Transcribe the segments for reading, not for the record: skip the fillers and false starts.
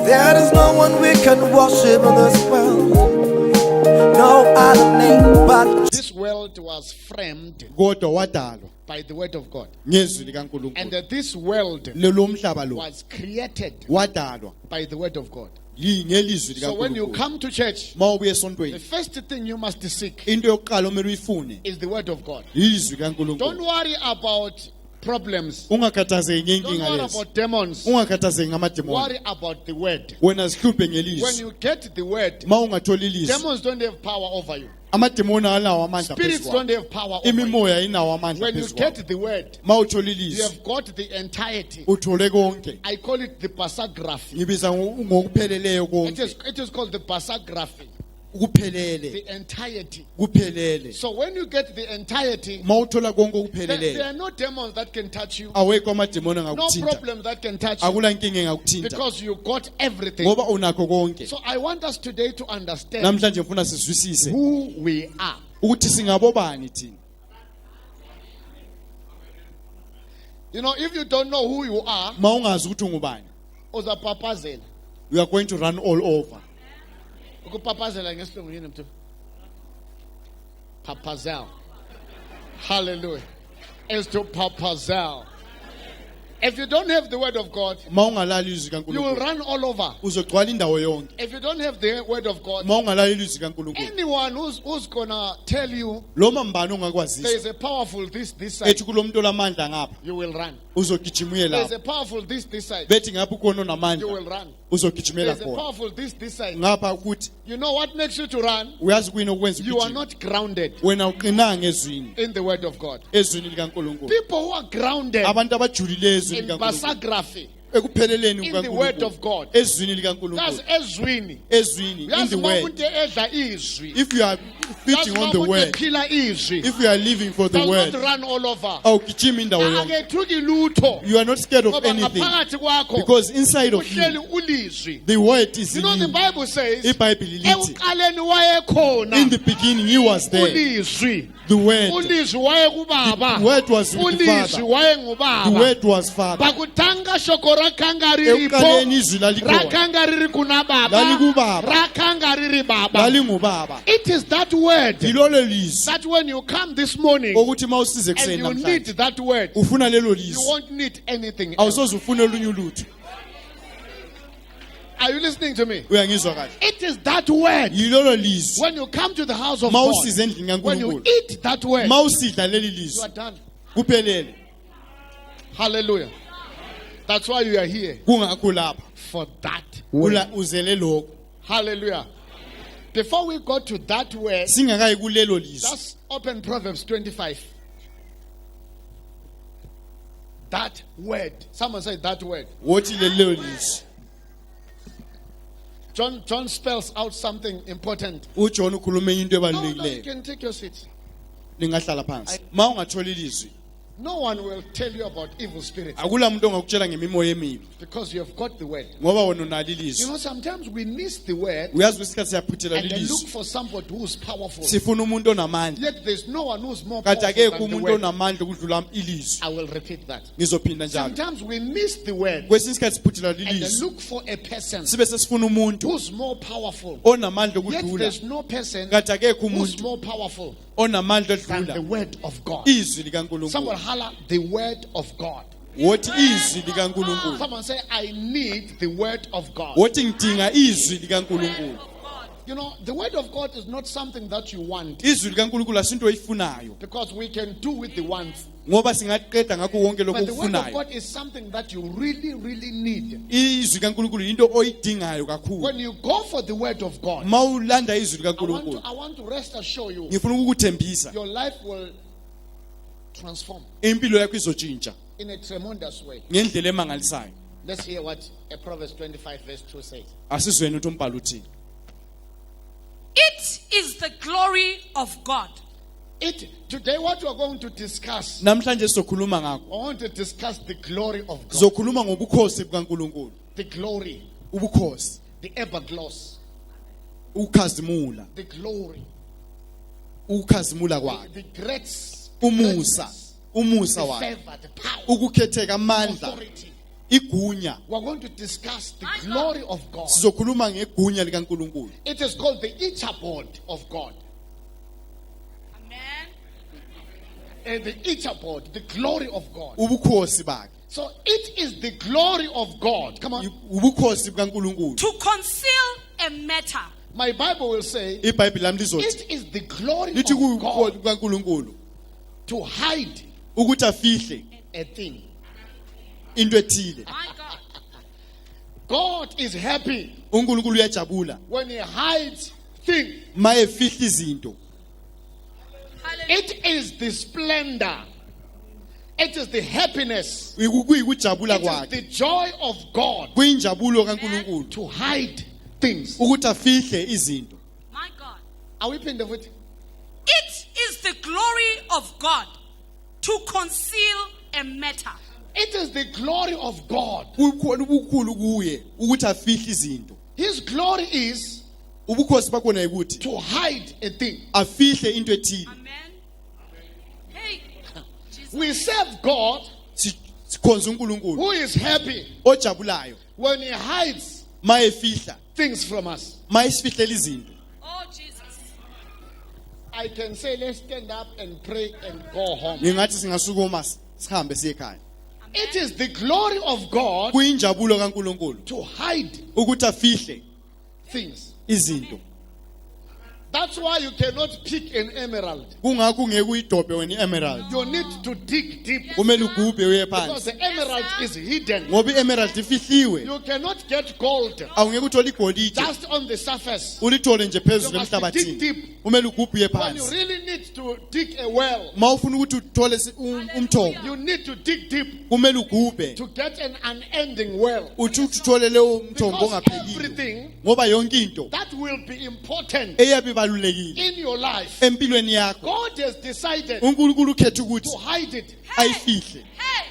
There is no one we can worship in this world. No other name but This world was framed kodwa wadalwa by the word of God. ngezwi And likaNkulunkulu. that this world Lelo mhlaba lo was created wadalwa by the word of God. ngelizwi So when you likaNkulunkulu. come to church, Mawubuya the esontweni, first thing you must seek into yokuqala omele uyifune is the word of God. yizwi Don't likaNkulunkulu. worry about problems. Ungakhathazeki Don't ngenkinga worry lezi. about demons. Ungakhathazeki ngamademoni. Worry about the word. Wena sihluphe When ngelizwi. you get the word, Ma ungatholi ilizwi, demons don't have power over you. amademoni alawo amandla Spirits phezu don't kwakho. have power over you. Imimoya ayinawo amandla When you phezu kwakho. get the word, Ma utholi you ilizwi, have got the entirety. uthole konke. I call it the basagraphy. Ngibiza ngokupheleleyo konke. It is called the basagraphy. Kuphelele, The entirety. kuphelele. So when you get the entirety, Ma uthola konke there okupheleleyo, are no demons that can touch you. awekho amademoni No angakuthinta. problem that can touch you. Akula nkinga engakuthinta Because you got everything. ngoba unakho konke. So I want us today to understand Namhlanje ngifuna sizwisise who we are. ukuthi singabobani thina. You know, if you don't know who you are, Ma ungazi ukuthi ungubani, uzapapazela. you are going to run all over. Ukupapazela ngesilungu yini mtu? Papazel. Hallelujah. Is to papazel. If you don't have the word of God, Ma ungalali ilizwi you will kaNkulunkulu, run all over. uzogcwala indawo yonke. If you don't have the word of God, Ma ungalali ilizwi kaNkulunkulu, anyone who's gonna tell you loma mbani there ongakwazisa is a powerful this side, ethi kulomuntu olamandla ngapha, you will run. uzogijima There is lapho. a powerful this side, Bethi ngapha ukhona you onamandla, will run. uzogijimela There is a khona. powerful this side. Ngapha ukuthi You know what makes you to run? uyazi kuyini okwenza You are ugijima. not grounded Wena uqinanga ezwini, in the word of God. ezwini likaNkulunkulu. People who are grounded Abantu abajulileyo ezwini in likaNkulunkulu, basagraphy, ekupheleleni in the word of kukaNkulunkulu, God. ezwini That's likaNkulunkulu, ezwini. ezwini, in Yazi the uma word. umuntu edla izwi. If you are Yazi feeding uma on the umuntu word, ephila izwi. if you are living for the Does word, not run all over. awugijimi indawo yonke. Akethuki lutho. You are not scared of Ngoba anything ngaphakathi kwakho because inside of uhleli you, ulizwi. the word is You in know the you. Bible says, iBhayibheli lithi, ekuqaleni wayekhona in the beginning he was there. ulizwi. The word, Ulizwi waye kubaba. the word was with the Ulizwi Father. waye The ngubaba. word was Father. Bakutanga shoko rakanga riripo. Ekuqaleni izwi lalikhona, Rakanga riri kuna baba. lalikubaba, Rakanga riri baba. lalingubaba. It is that word Yilolo lizwi that when you come this morning okuthi ma usize and kuseni you need namhlanje that word, ufuna lelo you lizwi, won't need anything else. awusoze ufune olunye ulutho. Are you listening to me? Uyangizwa kahle? It is that word. Yilolo lizwi. When you come to the house of Ma God, usize endlini when you kaNkulunkulu, eat that word, ma usidla leli you are lizwi, done. kuphelele. Hallelujah. That's why you are here, Kungakho lapha for that word. uzele lokho. Hallelujah. Before we go to that word, Singakayi kulelo lizwi, just open Proverbs 25. That word. Someone say that word. wothi lelo lizwi. John spells out something important. uJohn ukhulume into No, you ebalulekileyo. can take your seat. Lingahlala phansi. Ma ungatholi ilizwi, No one will tell you about evil spirits akula muntu ongakutshela ngemimoya emibi because you have got the word. ngoba wena unalo You ilizwi. know, sometimes we miss the word Uyazi kwesikhathi siyaphuthela and then look lelizwi, for somebody who's powerful. sifuna umuntu onamandla, Yet there's no one who's more kanti powerful akekho than the umuntu word. onamandla ukudlula ilizwi. I will repeat that. Ngizophinda njalo. Sometimes we miss the word Kwesinye isikhathi siphuthela and then lelizwi, look for a person sibe sesifuna umuntu who's more powerful. onamandla Yet ukudlula, there's no person kanti akekho who's umuntu more powerful onamandla than the odlula word of God. izwi Someone likaNkulunkulu. holler the word of God. Wothi izwi likaNkulunkulu. Someone say, I need the word of God. Wothi ngidinga izwi likaNkulunkulu. You know, the word of God is not something that you want Izwi likaNkulunkulu asinto oyifunayo because we can do with the wants. ngoba singaqeda ngakho konke lokho But the word of okufunayo. God is something that you really, really need. Izwi likaNkulunkulu into oyidingayo kakhulu. When you go for the word of God, Ma ulanda izwi likaNkulunkulu, I want to rest assure you, ngifuna ukukuthembisa your life will transform impilo yakho izotshintsha in a tremendous way. ngendlela emangalisayo. Let's hear what Proverbs 25 verse 2 says. Asizweni ukuthi umbhalo uthini. It is the glory of God. Today what we are going to discuss, Namhlanje sizokhuluma ngakho. I want to discuss the glory of God. Sizokhuluma ngobukhosi bukaNkulunkulu. The glory, Ubukhosi, the evergloss, ukukhazimula, the glory, ukukhazimula kwakhe, the greats, umusa, umusa the wakhe, favor, the power, ukukhetheka, amandla, authority. igunya. We're going to discuss the glory of God. Sizokhuluma ngegunya likaNkulunkulu. It is called the Ichabod of God. Amen. And the Ichabod, the glory of God. Ubukhosi bakhe. So it is the glory of God. Come on. Ubukhosi bukaNkulunkulu. To conceal a matter. My Bible will say iBhayibheli lami lizothi it is the glory lithi of God kukaNkulunkulu to hide ukuthi afihle a thing. into ethile. My God. God is happy uNkulunkulu uyajabula when he hides things. maye fihla izinto. Hallelujah. It is the splendor. It is the happiness. Kuyikujabula It is kwakhe. the joy of God Kuyinjabulo kaNkulunkulu to hide things. ukuthi afihle izinto. My God. Are we paying the foot? It is the glory of God to conceal a matter. It is the glory of God. Kukhona ubukhulu kuye ukuthi afihle izinto. His glory is Ubukhosi bakhona ukuthi to hide a thing. afihle into ethile. Amen. Hey. Jesus. We serve God Sikhonza uNkulunkulu who is happy ojabulayo when he hides maye fihla, things from us. maye sifihlela izinto. Oh, Jesus. I can say, let's stand up and pray and go home. Ngingathi singasukuma sihambe siye ekhaya. It is the glory of God Kuyinjabulo kaNkulunkulu to hide ukuthi afihle things. izinto. That's why you cannot pick an emerald. Kungakho ungeke uyidobhe wena i-emerald. You need to dig deep Kumele ugubhe uye because phansi. the emerald is hidden. Ngoba i-emerald ifihliwe. You cannot get gold Awungeke uthole igolide just on the surface. ulithole nje phezulu You must dig emhlabathini. deep. Kumele ugubhe uye When you phansi. really need to dig a well, Mawufuna ukuthi uthole umthombo, you need to dig deep kumele ugubhe to get an unending well. uthi uthole leyo mthombo Because ongapheliyo. everything Ngoba yonke into that will be important eyabe ibalulekile in your life, empilweni yakho God has decided uNkulunkulu ukhetha ukuthi to hide it. ayifihle. Hey.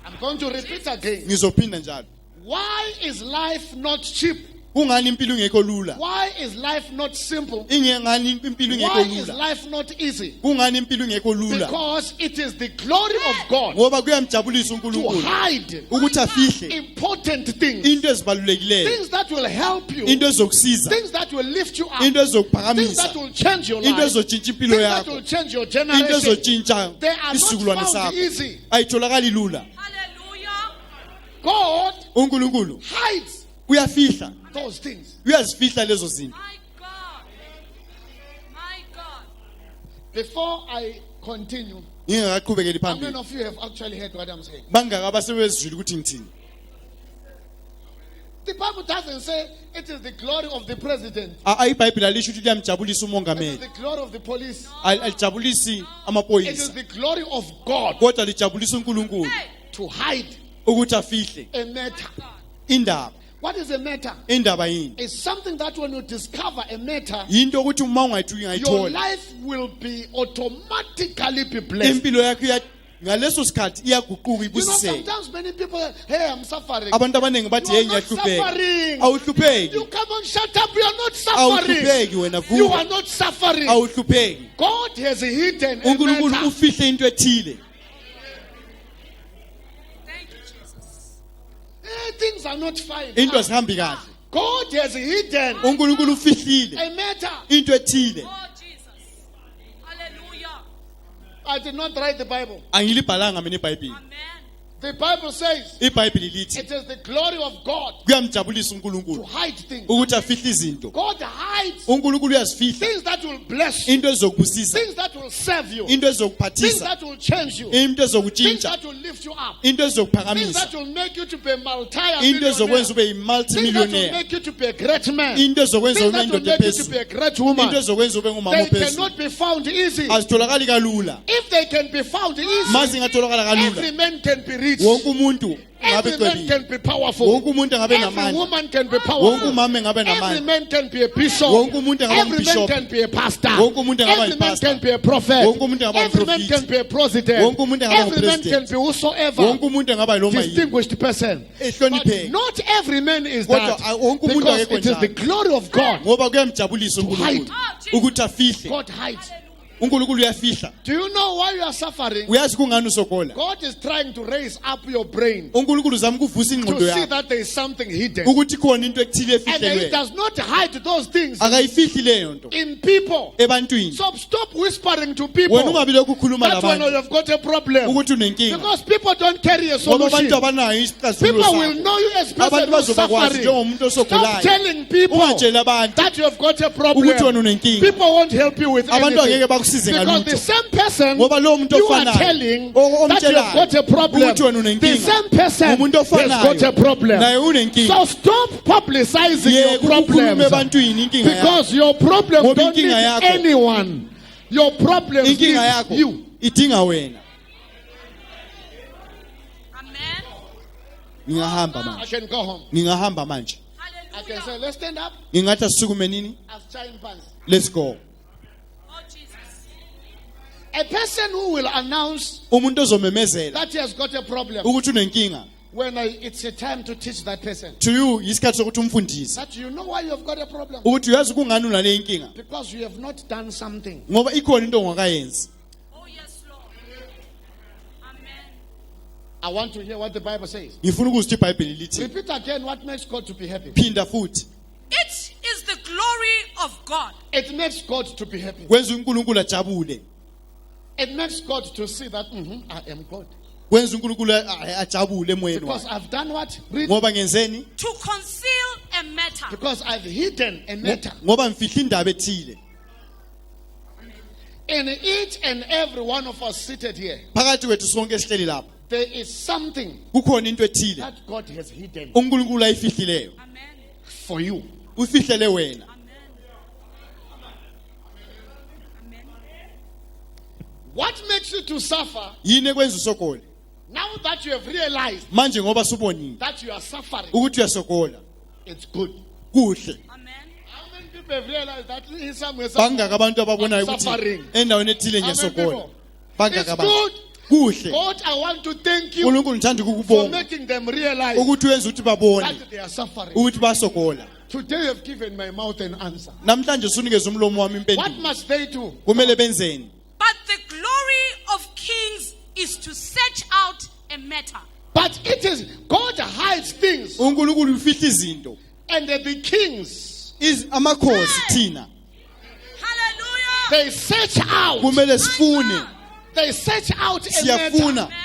I'm going to repeat again. Ngizophinda njalo. Why is life not cheap? Kungani impilo ingekho lula? Why is life not simple? Ingengani impilo ingekho Why is lula? life not easy? Kungani impilo ingekho lula? Because it is the glory of God Ngoba kuyamjabulisa to uNkulunkulu hide ukuthi afihle important things, into ezibalulekileyo, things that will help you, into ezokusiza, things that will lift you up, into things ezokuphakamisa, that will change your into life, ezotshintsha things impilo that yakho, will change your into generation. ezotshintsha They are isizukulwane not found sakho. easy. Ayitholakali lula. Hallelujah. God uNkulunkulu hides uyafihla, those things. uyazifihla lezo zinto. My God. My God. Before I continue, Ngingakaqhubekeli how many phambili. of you have actually heard what I'm saying? Bangaka abasebezwile ukuthi ngithini? The Bible doesn't say it is the glory of the president, iBhayibheli alisho ukuthi liyamjabulisa it is umongameli. the glory of the police, Alijabulisi it is amaphoyisa, the glory of God kodwa lijabulisa uNkulunkulu Hey. to hide ukuthi afihle a matter. God. indaba. What is a matter? Indaba yini? It's something that when you discover a matter, Yinto ukuthi uma your ungayithola life will be automatically be blessed. impilo yakho ngaleso sikhathi iyaguquka You know, ibusiseke. sometimes many people, hey, I'm suffering. Abantu abaningi bathi You are hey not ngiyahlupheka. suffering. Awuhlupheki. You come on, shut up. You are not suffering. Awuhlupheki wena You are vuka. not suffering. Awuhlupheki. God has hidden a uNkulunkulu matter. ufihle into ethile. Thank you, Jesus. Things are not fine. Into azihambi kahle. God has hidden uNkulunkulu ufihlile a matter. into ethile. Oh, Jesus. Hallelujah. I did not write the Bible. Angilibhalanga mina iBhayibheli. Amen. The Bible says iBhayibheli lithi it is the glory of God kuyamjabulisa to uNkulunkulu hide things. ukuthi afihle izinto. God hides uNkulunkulu uyazifihla things that will bless you, into ezokubusisa, things that will serve you, into things ezokuphathisa, that will change you, into things ezokutshintsha, that will lift you up, into things ezokuphakamisa, that will make you to be a into multi-millionaire, ezokwenza ube things that will yi-multimillionaire, make you to be a great man, into ezokwenza things ube that will indoda make you to be ephezulu, a great into woman. ezokwenza ube ngumama They ophezulu. cannot be found easy. Azitholakali kalula. If they can be found easy, Mazi ngatholakala kalula. every man can be rich. Wonke umuntu ngabe Every man cebile. can be powerful. Wonke umuntu ngabe Every namandla. woman can be Wonke powerful. umama ngabe Every namandla. man can be a bishop. Wonke umuntu angaba Every man umbishop. can be a pastor. Wonke umuntu angaba Every man yipastor. can be a prophet. Wonke umuntu angaba Every man umprofeti. can be a president. Wonke umuntu angaba Every man upresident. can be whosoever Wonke umuntu angaba yiloma yini. distinguished person. But Ehlonipheke. not every man is Kodwa, that. wonke umuntu Because akekho it is the njalo. glory of God. Ngoba kuyamjabulisa hide. uNkulunkulu ukuthi afihle. God hides. uNkulunkulu uyafihla. Do you know why you are suffering? Uyazi kungani usokola? God is trying to raise up your brain uNkulunkulu uzama ukuvusa to ingqondo see yakho that there is something hidden. ukuthi khona into ekuthile And He efihlelwe. does not hide those things Akayifihli leyo nto in people. ebantwini. So stop whispering to people Wena ungabi lokhu ukhuluma that when you labantu have got a problem. ukuthi unenkinga. Because people don't carry a Ngoba abantu solution. abanayo isixazululo People will sakho. know you as person Abantu who's bazobakwazi suffering. njengomuntu Stop osogolayo. telling people Ungatsheli abantu that you have got a ukuthi wena problem. unenkinga. People won't help you with Abantu anything. angeke bakusize Because the ngalutho. same person Ngoba lowo muntu you are ofanayo telling that you have got a problem, ukuthi wena the unenkinga. same person Umuntu has got a ofanayo problem. naye unenkinga. So stop publicizing your Yeke ukhulume problems. ebantwini inkinga yakho. Because your problems Ngoba don't need inkinga yakho. anyone. Your problems need Inkinga yakho you. idinga wena. Amen. Ngingahamba I manje. can go home. Ngingahamba manje. I can say, Hallelujah. let's stand up. Ngingathi asisukume nini? I've changed pants. Let's go. Oh, Jesus. A person who will announce Umuntu ozomemezela that he has got a problem ukuthi unenkinga. when it's a time to teach that person. To you isikhathi sokuthi umfundise. That you know why you have got a problem. Ukuthi uyazi kungani unale inkinga. Because you have not done something. Ngoba ikhona into ongakayenzi. Oh, yes, Lord. Amen. I want to hear what the Bible says. Ngifuna ukuthi iBhayibheli lithi. Repeat again what makes God to be happy. Phinda futhi. It is the glory of God It makes God to be happy. Kwenza uNkulunkulu ajabule. It makes God to see that I am God. Kwenza uNkulunkulu ajabule emoyeni Because wakhe. I've done what? Read. Ngoba ngenzeni? to conceal a matter. Because I've hidden a matter. Ngoba ngifihla indaba ethile. In each and every one of us seated here, Phakathi kwethu sonke esihleli lapha. there is something Kukhona into ethile that God has hidden uNkulunkulu ayifihlileyo. Amen. for you. Ufihlele wena. Amen. Amen. What makes you to suffer Yini ekwenza usokole? now that you have realized Manje ngoba subonile that you are suffering? ukuthi uyasokola. It's good. Kuhle. Amen. How many people have realized that in somewhere Bangaka abantu ababonayo I'm ukuthi suffering? endaweni ethile How many ngiyasokola. people? Bangaka It's abantu. good. Kuhle. God, I want to thank you uNkulunkulu ngithanda for ukukubonga making them realize ukuthi wenza ukuthi babone that they are suffering. ukuthi basokola. Today you have given my mouth an answer. Namhlanje usunikeza umlomo wami What impendulo. must they do? Kumele benzeni? But the glory of kings is to search out a matter. But it is God hides things, uNkulunkulu ufihla izinto. and the kings Amakhosi thina Hallelujah. they search out. kumele sifune. They search out a matter. Siyafuna. Amen.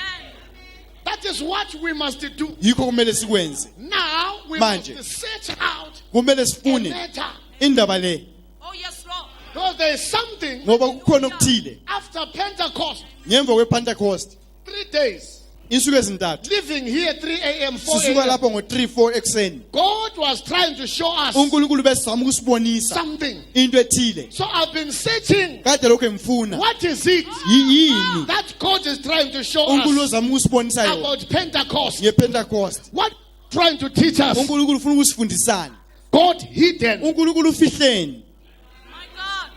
That is what we must do. Yikho kumele sikwenze. Now we Manje. must search out Kumele a sifune matter. indaba le Oh, yes, Lord. Because there is something ngoba kukhona okuthile after Pentecost, ngemva kwePentecost 3 days, insuku ezintathu living here 3 a.m., 4 sisuka a.m. lapho ngo3-4 ekseni. God was trying to show us uNkulunkulu bezama ukusibonisa something. into ethile. So I've been searching. Kade lokho emfuna What is it yini that God is trying to show uNkulunkulu us uzama ukusibonisa yona about Pentecost? ngePentecost. What trying to teach us? uNkulunkulu ufuna ukusifundisana. God hidden. uNkulunkulu ufihleni. My God.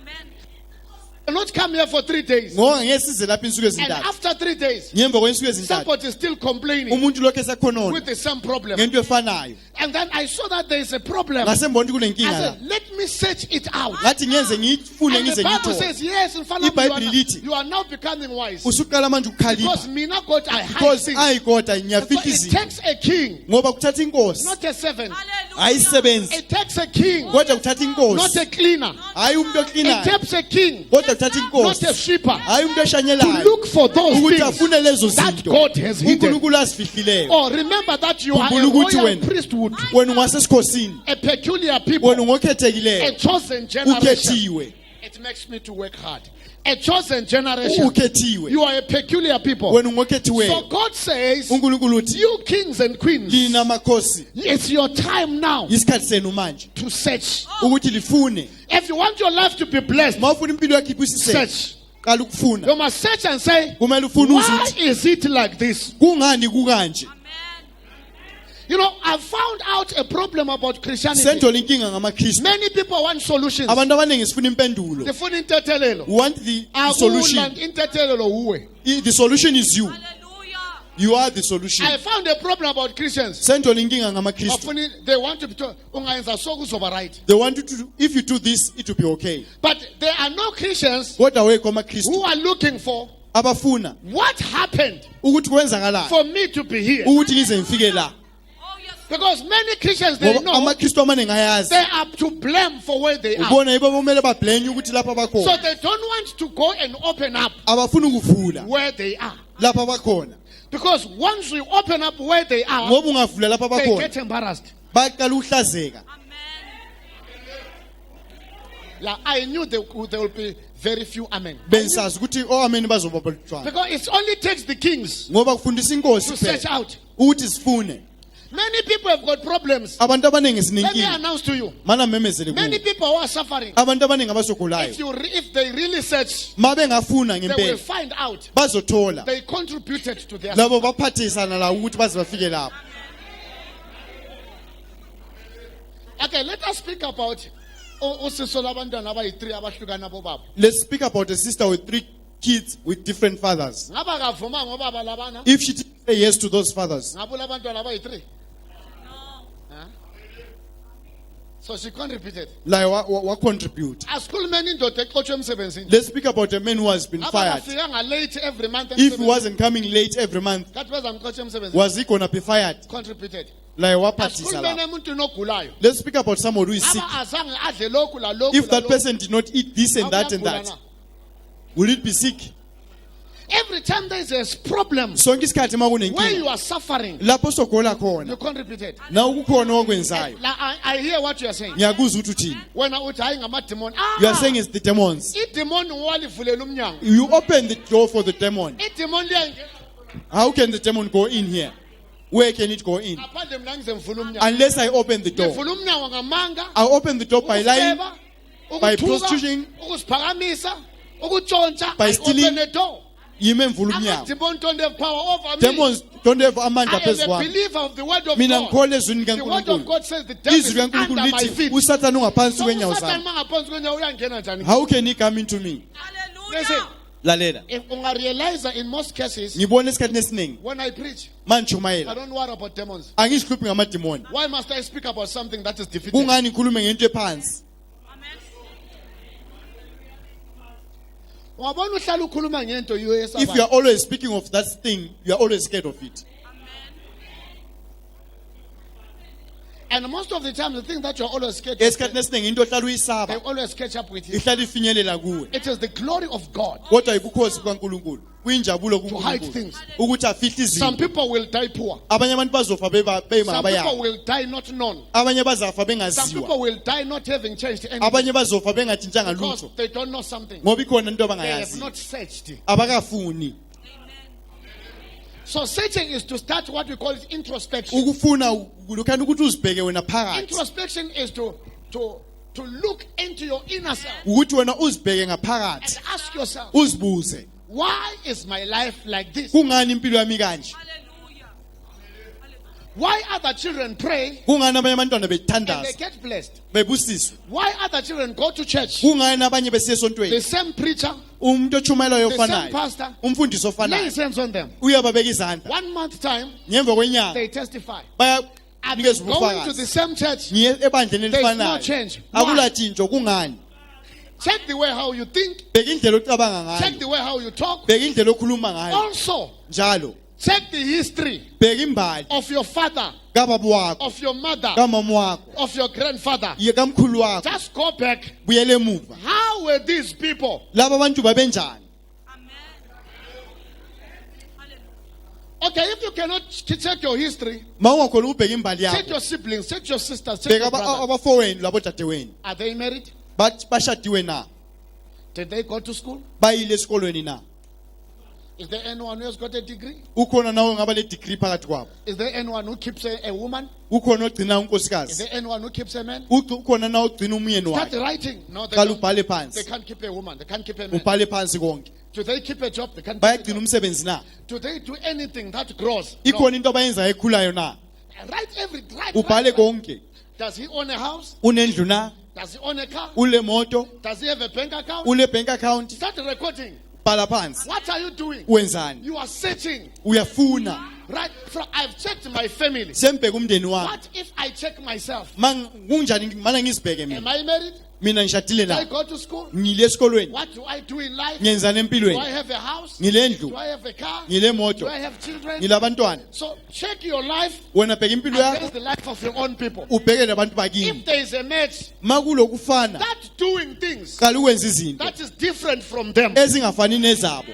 Amen. Not come here for 3 days. Ngoba ngeke size lapha insuku And ezintathu. after 3 days, Ngemva kwensuku ezintathu somebody is still complaining umuntu lokho esekhonona with the same problem. ngento efanayo. And then I saw that there is a problem. I Ngase ngibona ukuthi kunenkinga la. said, let me search it out. Ngathi ngiyenze ngiyifune And the ngize Bible ngiyithole. says, yes, in front of iBhayibheli you, lithi you are now becoming wise. usuqala manje Because ukukhalipha. mina God, I hide Because things. ayigoda So ngiyafihla it izinto. takes a king, Ngoba kuthatha inkosi not a servant. Hallelujah. ayisebenzi. It takes a king, Kodwa kuthatha not a inkosi. cleaner. Hayi umuntu It oklinayo. takes a king, Kodwa kuthatha not a inkosi. shepherd. Hayi umuntu To oshanyelayo. look for those Ukuthi things afune lezo that zinto. God has hidden. uNkulunkulu asifihlileyo. Oh, remember that you are a Khumbula ukuthi royal wena- priesthood, Wena ungwasesikhosini. a peculiar people, Wena ngokhethekileyo. a chosen generation. Ukhethiwe. It makes me to work hard. A chosen generation. Ukhethiwe. You are a peculiar people. Wena So ngokhethiweyo. God says, uNkulunkulu uthi you kings and queens, lina makhosi it's your time now isikhathi senu manje to search. ukuthi lifune. If you want your life to be blessed, Mawufuna impilo yakho ibusiseke. search. Qala ukufuna. You must search and say, Kumele ufune why ukuthi is it like this? kungani kukanje. Amen. You know, I found out a problem about Christianity. Senthola inkinga ngamaKristu. Many people want solutions. Abantu abaningi sifuna impendulo. Sifuna intethelelo. We want the Akula solution. intethelelo uwe. The solution is you. Hallelujah. You are the solution. I found a problem about Christians. Senthola inkinga ngamakristu. They want to be told, ungayenza so kuzoba right. They want you to do, if you do this, it will be okay. But there are no Christians Kodwa wekho amakristu who are looking for abafuna what happened ukuthi kwenzakalani for me to be here. ukuthi ngize ngifike la. Oh, yes. Because many Christians, they Ngoba know amakristu amaningi ayazi. they are to blame for where they are. Ubona yibo bomele bablame ukuthi lapha So bakhona. they don't want to go and open up Abafuna ukuvula where they are. lapha bakhona. Because once we open up where they are, Ngoba ungavula lapha they bakhona. get embarrassed. Baqala ukuhlazeka. Yeah, I knew there will be very few amen. Bensazi ukuthi oameni bazoba balutshwana. Because it only takes the kings Ngoba kufundisa inkosi to search kuphela out. ukuthi sifune. Many people have got problems. Abantu abaningi Let me sinenkinga. announce to you. Mana memezele Many kubo. people who are suffering, Abantu abaningi abasogolayo. if they really search, Mabe ngafuna they will ngempela find out bazothola. they contributed to their Labo baphathisana la ukuthi baze bafike lapho. Okay, let us speak about usiso labantwana abayi-3 abahlukana bobaba. Let's speak about a sister with 3 kids with different fathers. Ngaba kavuma ngobaba labana? If she didn't say yes to those fathers, Ngabo labantwana abayi-3? Huh? So she contributed. like what contribute? Asikhulumeni indoda exotshwe emsebenzini. Let's speak about a man who has been fired. Abafika late every month If he emsebenzini. wasn't coming late every month, Kathi bezamxotsha emsebenzini. was he gonna be fired? Contributed. Like waphathisa Asikhulumeni lapho. emuntu nogulayo. Let's speak about someone who is sick. Aba azange adle lokhu la lokhu. If la that lokhu. person did not eat this and that and Abuyagula that, na. will it be sick? Every time there is a problem Sonke isikhathi ma where kunenkinga, you are suffering, lapho sogola you khona, contributed. na ukukhona okwenzayo. I hear what you are saying. Ngiyakuzwa ukuthi uthini. Wena uthi hayi ngamademon. You are saying it's the demons. idemon walivulela umnyango. You open the door for the demon. Idemon liyangena How can the demon go in here? Where can it go in? ngaphandle mina ngizemvula umnyango. Unless I open the door. Ngivula umnyango ngamanga. I open the door by lying, ukufeba, by ukuthuka, prostituting, ukuziphakamisa, ukutshontsha. by I stealing. open the door. yime mvula umnyango. Amademon don't have power over me. Demons don't have amandla I am phezu a kwami. believer of the word of Mina God. ngikholwa ezwini The word of likaNkulunkulu. God says the devil is Izwi under likaNkulunkulu my lithi feet. uSathane ungaphansi So kwenyawo uSathane zami. mangaphansi kwenyawo uyangena njani? How can he come into me? Listen, Hallelujah. Lalela. if ungarealize in most cases Ngibona esikhathini esiningi when I preach, manje I umayela. don't worry about demons. Angizihluphi ngamademoni. Why must I speak about something that is defeated? Kungani ngikhulume ngento ephansi? Amen. Ungabona uhlala ukhuluma ngento If you are yesabayo. always speaking of that thing, you are always scared of it. And most of the time, the thing that you're always scared of, Esikhathini esiningi into ohlala they uyisaba always catch up with you. ihlala ifinyelela kuwe. It is the glory of God Kodwa ibukhosi bukaNkulunkulu. Kuyinjabulo to hide kuNkulunkulu things. ukuthi afihle Some izinto. people will die poor. Abanye abantu bazofa Some people bengabayanga. will die not known. Abanye bazafa Some bengaziwa. people will die not having changed anything Abanye bazofa bengatshintshanga because lutho. they don't know something. Ngoba ikhona into They have abangayazi. not searched. Abakafuni. So searching is to start what we call it introspection. Ukufunaulukhani ukuthi uzibheke wena phakathi. Introspection is to look into your inner self Ukuthi wena uzibheke and ngaphakathi. ask yourself, Uzibuze. why is my life like this? Kungani impilo yami kanje? Hallelujah. Why other children pray Kungani abanye abantwana and they bethandaza? get blessed? Bebusiswe. Why other children go to church? Kungani abanye besiya The esontweni? same preacher Umuntu ochumayelayo The same ofanayo. pastor. Umfundisi lays ofanayo. hands on them. Uyababeka izandla. 1 month time, Ngemva kwenyanga they testify. bayanikeza Going to the ubufakazi. same church, Ngiye ebandleni There's no elifanayo. change. Why? Akulatshintsho kungani? check the way how you think, Bheka indlela ocabanga check ngayo. the way how you talk. Bheka indlela okhuluma ngayo. Also, Njalo check the history bheka imbali of your father, kababa wakho, of your mother, kamama wakho, of your grandfather. ye kamkhulu wakho. Just go back. Buyele emuva. How were these people? Laba bantu babenjani? Amen. Hallelujah. Okay, if you cannot check your history, Mawungakhona ukubheka imbali check yakho. your siblings, check your sisters, check Bheka your brothers. abafowenu labodadewenu. Are they married? Bashadiwe na? Did they go to school? Bayile esikolweni na? Is there anyone who has got a degree? Ukhona nawe ngaba le degree phakathi kwabo. Is there anyone who keeps a woman? Ukhona ogcina Is unkosikazi. there anyone who keeps a man? Ukhona na ogcina umyeni Start wakhe. writing. No, they, Qala don't. ubhale They phansi. can't keep a woman. They can't keep a man. Ubhale phansi konke. Do they keep a job? They can't keep a Bayagcina job. umsebenzi na? Do they do anything that grows? No. Ikhona into abayenzayo ekhulayo na? Write. Ubhale konke. Does he own a house? Unendlu na? Does he own a car? Ule moto? Does he have a bank account? Ule bank account? Start recording. bhala phansi What are you doing? wenzani You are searching. uyafuna Right? I've checked my family. sembheka umndeni wami What if I check myself? kunjani mana ngizibheke Am mina I married? mina ngishadile Do I na go to school? ngile esikolweni What do I do in life? ngiyenzana Do I empilweni have a house? ngilendlu Do I have a car? ngile Do moto I have children? ngilabantwana So check your life wena bheka impilo yakho against the life of your own people. ubheke nabantu If bakini there is a match, makulokufana start doing things qala ukwenza izinto that is different from them. ezingafani nezabo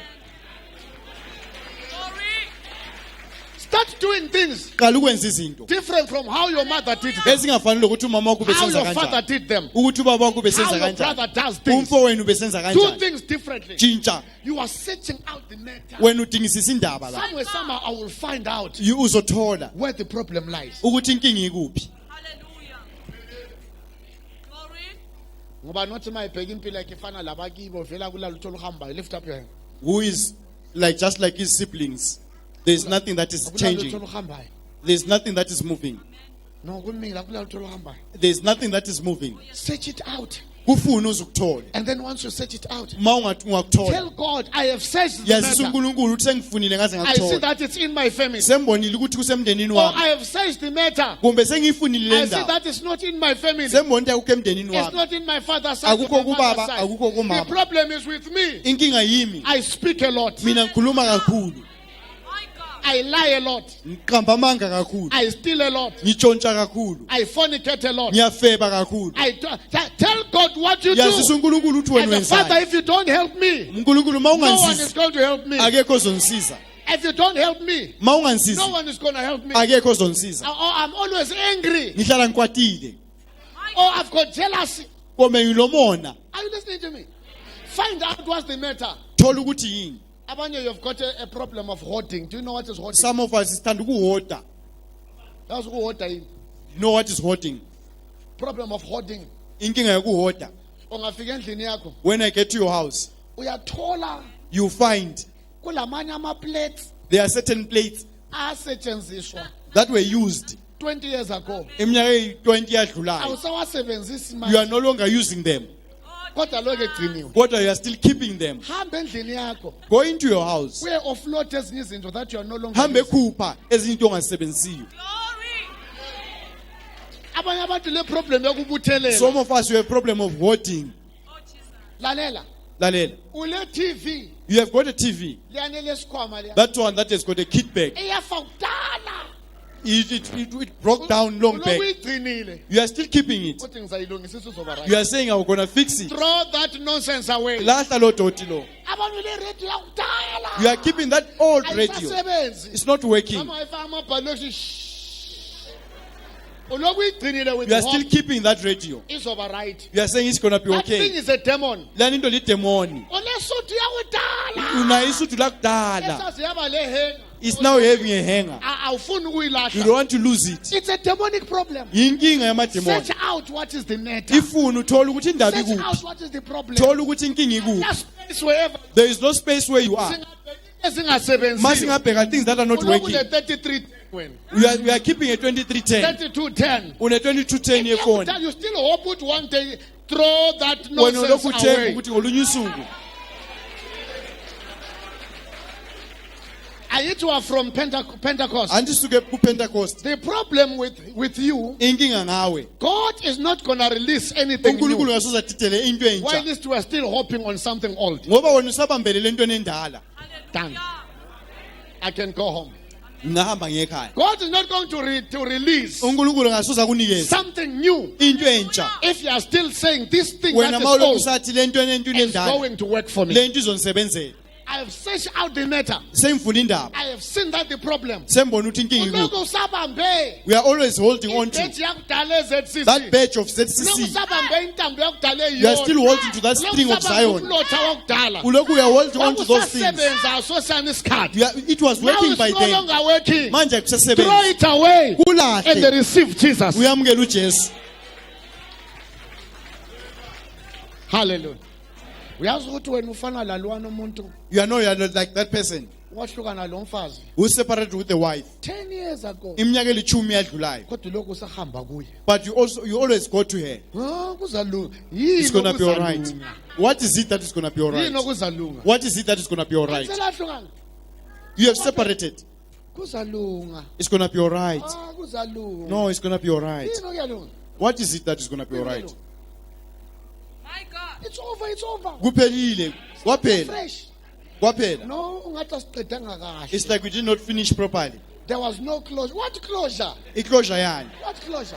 Start doing things qala ukwenza izinto different from how your mother did them, ezingafani lokuthi umama wakho how besenza your father kanjani did them, ukuthi ubaba wakho how besenza your brother kanjani does things. umfowenu besenza Do kanjani things differently. tshintsha You are searching out the matter. wena udingisisa indaba la Somewhere, somehow, I will find out uzothola where the problem lies. ukuthi inkinga ikuphi Hallelujah. Glory. Ngoba nothi mayibheka impilo yakhe ifana labakibo vela kulalo uthola uhambayo. Lift up your hand. who is like just like his siblings there's nothing that is Kulalo changing uthola uhambayo. there's nothing that is moving No, kumina kulalo uthola uhambayo. there's nothing that is moving Search it out. kufuna uzukuthola And then once you search it out, uma ungakuthola tell God, I have searched the yazisa matter. uNkulunkulu ukuthi sengifunile ngaze I see ngakuthola that it's in my family. sembonile ukuthi kusemndenini Or wami I have searched the matter. kumbe sengiyifunile I le see ndaba that it's not in my family. sembonile akukho emndenini It's wami not in my father's side. or akukho my kubaba mother's side. akukho The kumama problem is with me. inkinga yimi I speak a lot. mina ngikhuluma kakhulu My God. I lie a lot. ngiqamba amanga kakhulu I steal a lot. ngitshontsha kakhulu I fornicate a lot. ngiyafeba kakhulu Tell God what you yazisa do. uNkulunkulu ukuthi wena And Father, wenzani if you don't help me, uNkulunkulu no one is mawungangisizi going to help me. akekho ozongisiza If you don't help me, mawungangisizi no one is going to help me. akekho ozongisiza Or I'm always angry. ngihlala ngikwatile Or I've got jealousy. kome ngilomona Are you listening to me? Find out what's the matter. thola ukuthi yini Abanye, you've got a problem of hoarding. Do you know what is hoarding? some of us sithanda ukuhoda That's who hoarding. you know what is hoarding Problem of hoarding. inkinga yokuhoda Ungafika endlini yakho, when I get to your house uyathola you find kulamanye ama-plates there are certain plates asetshenziswa that were used 20 years ago. eminyaka eyi-20 yadlulayo Awusawasebenzisi you manje. are no longer using them Kodwa lokho egciniwe. kodwa you are still keeping them Hamba endlini yakho. go into your house Uye offload ezinye izinto that you are no longer hambe using. khupha ezinye into ongazisebenzisiyo Glory. Abanye abantu le problem yokubuthelela. some of us you have a problem of hoarding Oh, Jesus. Lalela. lalela Ule TV. you have got a TV Liyane lesikhwama liya. that one that has got a kit bag Iyafa kudala. it broke down long back Ulokuyigcinile. you are still keeping it Uthi ngizayilungisisa uzoba right. you are saying I'm gonna fix it Throw that nonsense away. lahla lo doti lo Abantu le radio yakudala. you are keeping that old radio Ayisasebenzi. it's not working Ama ifa amabhalo shh. Ulokuyigcinile with you are still hope. keeping that radio Izoba right. you are saying it's gonna be That thing okay is a demon. lani into lidemoni Unesuthu yakudala. unayo isuthu lakudala Esazi yaba le henga. it's now having a hanger Awufuni you ukuyilahla. don't want to lose it It's a demonic problem. yinkinga yamademoni Search out what is the matter. ifuna uthola ukuthi indaba Search out ikuphi what is the problem. thola ukuthi inkinga ikuphi There's space wherever. there is no space where you are Ezingasebenzi. masingabheka things that are not working Ulokule 33 when. we are keeping a 2310 3210. une 2210 yefoni You still hope it one day throw that wena nonsense ulokhu uthenga away. ukuthi ngolunye usuku Ayithi you are from Pentecost. andisuke kupentecost The problem with you, inkinga ngawe God is not going to release anything unkulunkulu new. ngasoze athithele into While entsha this we are still hoping on something old. ngoba wena usabambelele entweni endala Done. I can go home. ngahamba ngekhaya God is not going to release unkulunkulu ngasoze akunikeze something new into entsha if you are still saying this thing wena that is mawulokhu old usathi le ntweni is endala going to work for me. le nto izongisebenzela I have searched out the matter. sengifuna indaba I have seen that the problem. sembona ukuthi inkinga ikuphi Ulokhu usabambe we are always holding on to ibheji yakudala eZCC. that badge of Ulokhu ZCC usabambe intambo yakudala you are still eyodwa. holding to that string of Zion Ulotha wakudala. ulokhu we are holding on to those things Kwakusasebenza asosiyana isikhathi. it was Now working it's by no then longer working. manje Throw akusasebenzi it away and kulahle receive Jesus. uyamukela uJesu Hallelujah. Uyazi ukuthi wena ufana lalwana umuntu. you are not like that person wahlukana lo mfazi who separated with the wife 10 years ago. iminyaka elithumi yadlulayo, Kodwa lokhu usahamba kuye. but you always go to her. Kuzalunga. It's Yini gonna be all right. okuzalunga? What is it that is gonna be all Yini right? okuzalunga? What is it that is gonna be all right? Selahlukana. You have separated. Kuzalunga. It's gonna be all right. Kuzalunga. No, it's gonna be all right. Yini okuyalunga? What is it that is gonna be all right? My God. It's over, it's over. Kuphelile. Kwaphela. Fresh. Kwaphela. No, ungathi asiqedanga kahle. It's like we did not finish properly. There was no closure. What closure? Iclosure yani. What closure?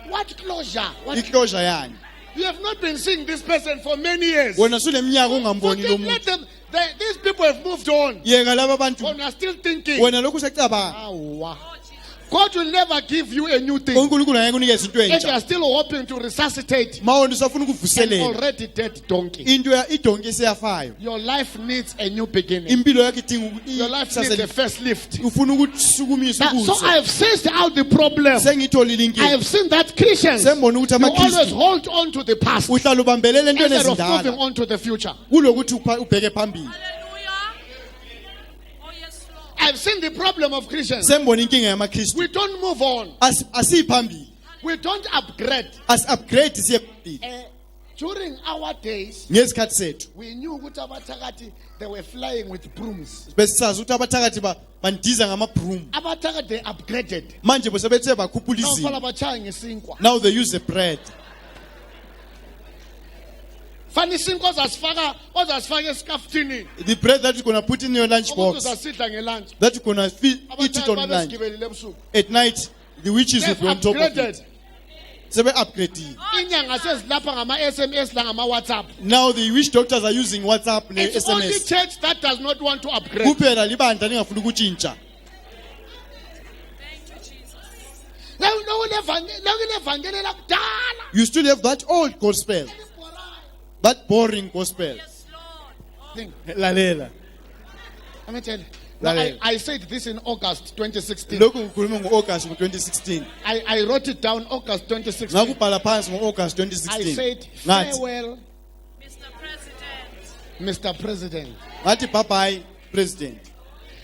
What closure? What? Iclosure yani. You have not been seeing this person for many years. Wena suleminyaka ungamboni lo Forget, let muntu. them. These people have moved on. Yeka laba bantu. When you are still thinking, Wena lokhu usacabanga. Awa. God will never give you a new thing. uNkulunkulu angeke unikeze into If you are entsha. still hoping to resuscitate Mawona usafuna an ukuvuselela. already dead donkey, Into idonke seyafayo. your life needs a new beginning. Impilo yakhe idinga Your life needs a first lift. ufuna ukusukumisa So ukuso. I have searched out the problem. Sengitholile I inkinga. have seen that Christians, you Sembona ukuthi always amaKristu hold on to the past uhlala ubambelele entweni instead of moving ezindala on to the future. kulokuthi ubheke phambili. Hallelujah. Oh, yes, Lord. I've seen the problem of Christians. Sembona inkinga yamaKristu. We don't move on. Asiphambili. We don't upgrade. As-upgrade siye phambili. During our days, Ngesikhathi sethu we knew ukuthi abathakathi they were flying with brooms. besisazi ukuthi abathakathi bandiza ngama-broom. Abathakathi they upgraded. Manje bosebethe bakhuphula Now izinga. bachaya ngesinkwa. Now they use the bread. Fani isinkwa ozasifaka esikafutini. The bread that you're going to put in your lunch Ukuthi box, uzasidla ngelunch. that you're going to eat it on lunch. Babesigibelile ebusuku. At night, the witches will They've be on top of upgraded. it. Sebe-upgradile. Inyanga sezilapha ngama-SMS la ngama-WhatsApp. Now the witch doctors are using WhatsApp It's only ne-SMS. church that does not want to upgrade. Kuphela libandla lingafuni ukutshintsha. Thank you, Jesus. Levangeli lakudala. You still have that old gospel, that boring gospel. Yes, Lord. Thing. Lalela. Let me tell you. No, I said this in August 2016. Lokhu ngikhuluma ngo-August ngo-2016. I wrote it down August 2016. Ngakubhala phansi ngo-August I 2016. said, Ngathi, farewell, Mr. President. Mr. President. ngathi bye-bye, President.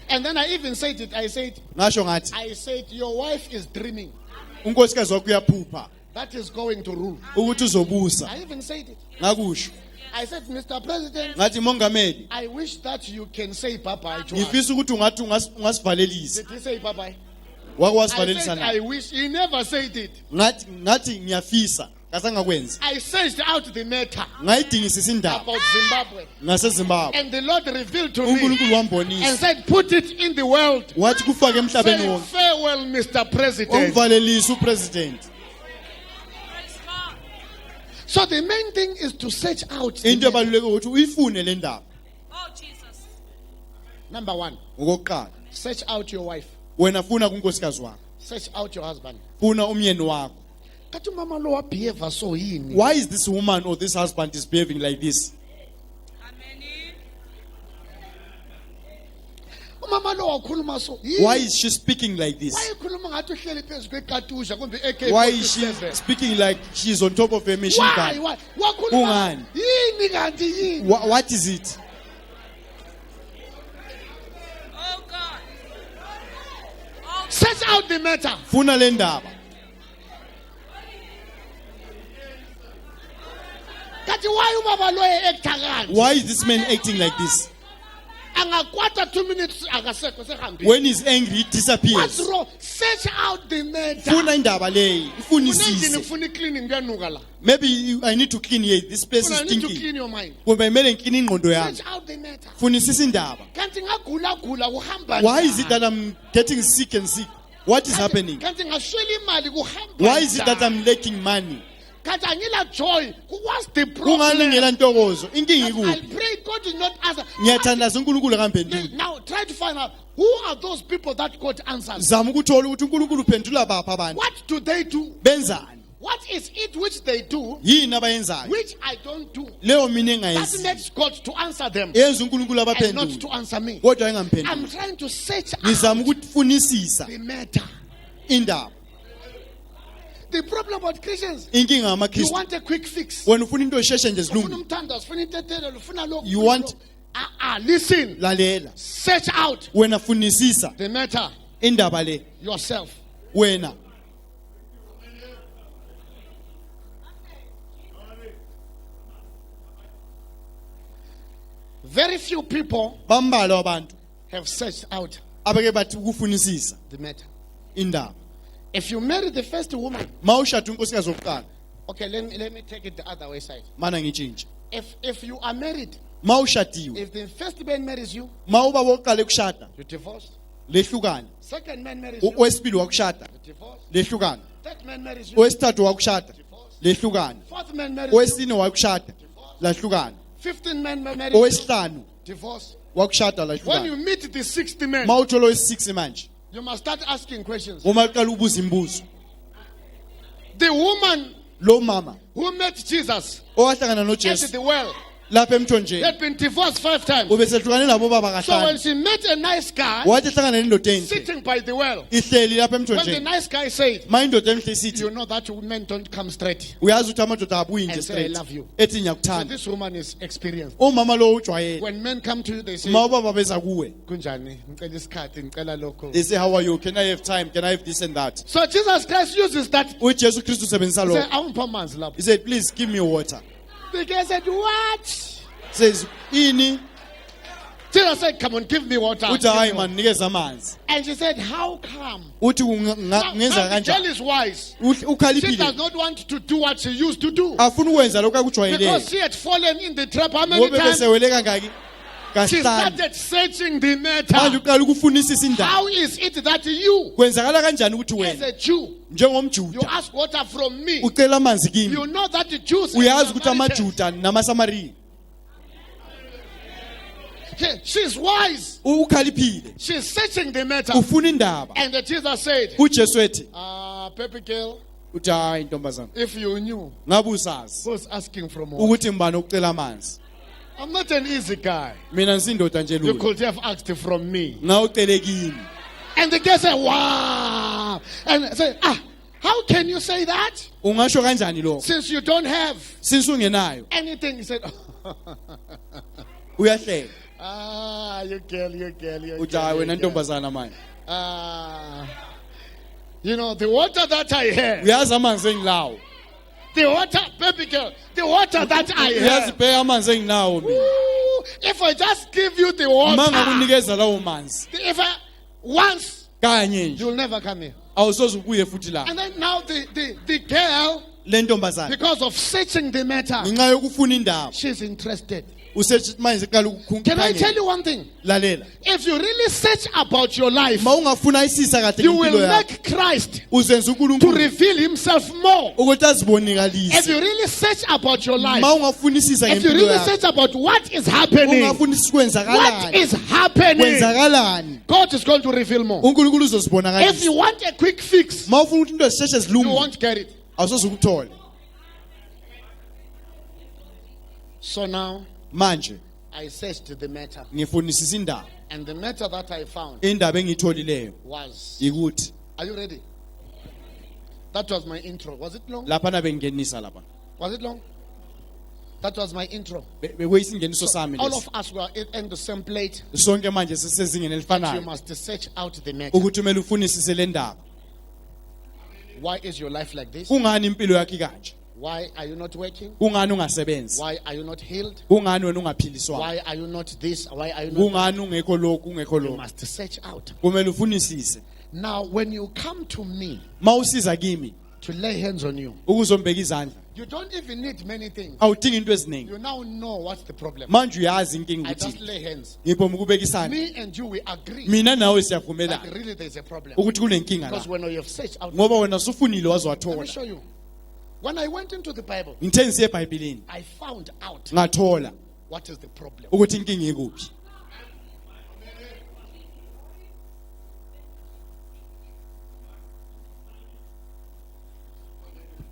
And then I even said it. I said, Ngasho ngathi, your wife is dreaming. unkosikazi wakho uyaphupha That is going to rule. ukuthi uzobusa. I even said it. Ngakusho. I said, Mr. President, Ngathi mongameli, I wish that you can say bye-bye to us. ngifisa ukuthi ungathi ungasivalelisa. Did he say bye-bye? Wake I wasivalelisa said, na. I wish. He never said it. Ngathi ngiyafisa, kasangakwenzi. I searched out the matter Ngayidingisisa indaba about Zimbabwe. ngaseZimbabwe. And the Lord revealed to me uNkulunkulu and wambonisa. said, put it in the world. Wathi kufake emhlabeni Say wonke. farewell, Mr. President. Umvalelisa upresident. Praise God. So the main thing is to search out. the Into matter. ebaluleke ukuthi uyifune le ndaba. Oh, Jesus. Number one, Ngokokuqala, search out your wife. wena funa kunkosikazi wakho. Search out your husband. Funa umyeni wakho. Kathi umama lo wabehave so yini? Why is this woman or this husband is behaving like this? Amen. Umama lo wakhuluma so Why yini? is she speaking like this? Why ukhuluma ngathi uhleli phezu kwekatusha kumbe Why is she AK-47? speaking like she's on top of a machine Why? gun? Why? Wakhuluma Kungani? yini kanti yini? What is it? Oh, God. Oh, Search out the matter. Funa le ndaba. Kathi why ubaba lo e-acta kanje? Why is this man acting like this? Angakwata 2 minutes akasekho sehambile. When he's angry, he What's disappears. wrong? Search out the matter. Funa indaba leyi, Unendlini ifunisise. ufuna cleaning kuyanuka la. Maybe I need to clean here. This place Ufuna is I need to stinking. clean your mind. Kumbe kumele ngikline ingqondo yami. Search out the matter. Funisisa indaba. Kanti ngagula kuhamba. Why is it that I'm getting sick and sick? What is happening? Kanti ngashwela imali kuhamba. Why is it that I'm lacking money? Kanti angila joy. What's the Kungani problem? ngela ntokozo? Inkinga I ikuphi? pray God did not answer. Ngiyathandaza uNkulunkulu akamphenduli. Now try to find out who are those people that God answers. Zama ukuthola ukuthi uNkulunkulu uphendula baphi abantu. What do they do? Benzani? What is it which they do Yini abayenzayo? which I don't do? Leyo mina That engayenzi. makes God to answer them Yenza uNkulunkulu and not abaphendule. to answer me. Kodwa engamphenduli. I'm trying to search out Ngizama ukufunisisa the matter. indaba. The problem about Christians, Inkinga you ngamaKristu. want a quick fix. Wena ufuna into esheshe nje Ufuna silungu. umthandazo, ufuna itetelo, ufuna lokhu, You ufuna want lokhu. Listen. lalela Search out wena funisisa the matter indaba le yourself. wena Very few people bambalwa abantu have searched out abeke bathi ukufunisisa the matter. indaba If you marry the first woman, mawushada unkosikazi wokuqala okay, let me take it the other way side. mana ngitshintshe If you are married, mawushadiwe if the first man marries you, mawuba wokuqala ekushada you divorce. lehlukana Second man marries you, owesibili wakushada you divorce. lehlukana Third man marries you, owesithathu wakushada divorce. lehlukana Fourth man marries you, owesine wakushada lahlukana 15th man marries you, owesihlanu divorce. wakushada When you lahlukana meet the 60th man, mawuthola owesi-6 manje you must start asking questions. uma uqala ubuza imibuzo The woman lo mama who met Jesus owahlangana at nojesu the well lapha emthonjeni had been divorced 5 times. ubesehlukane labo baba So when kahlanu she met a nice guy wathi ehlangana nendoda enhle sitting by the well, ihleli lapha when the emthonjeni nice guy said, ma indoda enhle isithi you know that women don't come straight. uyazi ukuthi amadoda abuyi nje And say, I straight love you. ethi So ngiyakuthanda this woman is experienced. umama lo ujwayele When men come to you, they say, ma ubaba beza kuwe Kunjani, ngicela isikhathi, ngicela lokho. they say how are you, can I have time, can I have this and that. So Jesus Christ uses that. ujesu kristu usebenzisa He said, lokho "Awungipha amanzi lapho." he said please give me water. The guy said, what? Says ini Jesus said, come on, give me water. uthi hayi man nikeza amanzi And she said, how come? uthi Now, ngenza the girl kanjani is wise. She does ukhaliphile not want to do what she used to do. afuna ukwenza lokho Because akujwayeleyo she had fallen in the trap how many ngoba times? besewele kangaki She kahlanu started searching the manje matter. uqala ukufunisisa indaba How is it that you, kwenzakala kanjani ukuthi as wena a Jew, you njengomjuda ask water from me? ucela amanzi kimi You know that the Jews and uyazi ukuthi Samaritans- amajuda namasamariya Okay, she's wise. ukhaliphile She's searching the matter. ufuna indaba And Jesus said, ujesu ethi Pepe girl, uthi hayi ntombazana if you knew ngabe usazi who's asking from what? ukuthi ngibani okucela amanzi I'm not an easy guy. mina ngisindoda nje You lula could have asked from me. ngawucele kimi And the girl said, wow. And I said, how can you say that? ungasho kanjani lokho Since you don't have since ungenayo anything. He said, uyahleka you girl. uthi hayi wena ntombazana manje You know, the water that I have, uyazi amanzi engilawo the water, baby girl, the water that I uyazi have. bheka amanzi enginawo mina Ooh, if I just give you the uma water, ngakunikeza lawo manzi if I once, kanye nje you'll never come here. awusoze ubuye futhi la And then now the girl, le ntombazana because of searching the matter, ngenxa yokufuna indaba she's interested. usethi manje qala Can I tell ukukhangela you one thing? lalela If you really search about your life, ma ungafuna isisa kahle you impilo will yakho make Christ uzenza to uNkulunkulu reveal himself more. ukuthi If azibonikalise you really search about your life, ma ungafunisisa if you ngempilo really yakho search about what is happening, ungafunisisa what kwenzakalani is happening, kwenzakalani God is going to reveal more. uNkulunkulu If you uzozibonakalisa want a quick fix, ma ufuna ukuthi into zisheshe you zilunge won't get it. awusoze ukuthole So now, manje I searched the matter. ngifunisisa indaba And the matter that I found indaba engiyitholileyo was, ikuthi are you ready? That was my intro. Was it long? laphana bengingenisa lapha Was it long? That was my intro. bekuyisingeniso sami All lesi of us were in the same plate. sonke manje sisezingeni You elifanayo must search out the matter. ukuthi kumele ufunisise le ndaba Why is your life like this? kungani impilo yakho kanje Why are you not working? kungani ungasebenzi Why are you not healed? kungani wena ungaphiliswanga Why are you not this? Why are you not? kungani ungekho lokhu ungekho You lokhu must search out. kumele ufunisise Now, when you come to me mawusiza kimi to lay hands on you, ukuzombeka izandla you don't even need many things. awudingi into eziningi You now know what's the problem. manje uyazi inkinga I just ukuthi lay hands. ngibhoma ukubeka isandla Me and you, we agree mina nawe that siyavumelana really there's a problem. ukuthi kunenkinga Because la when you have searched out, ngoba wena usufunile let me wazwathola show you. When I went into the Bible, ngithe ngisiye ebhayibhelini I found out ngathola what is the problem. ukuthi inkinga ikuphi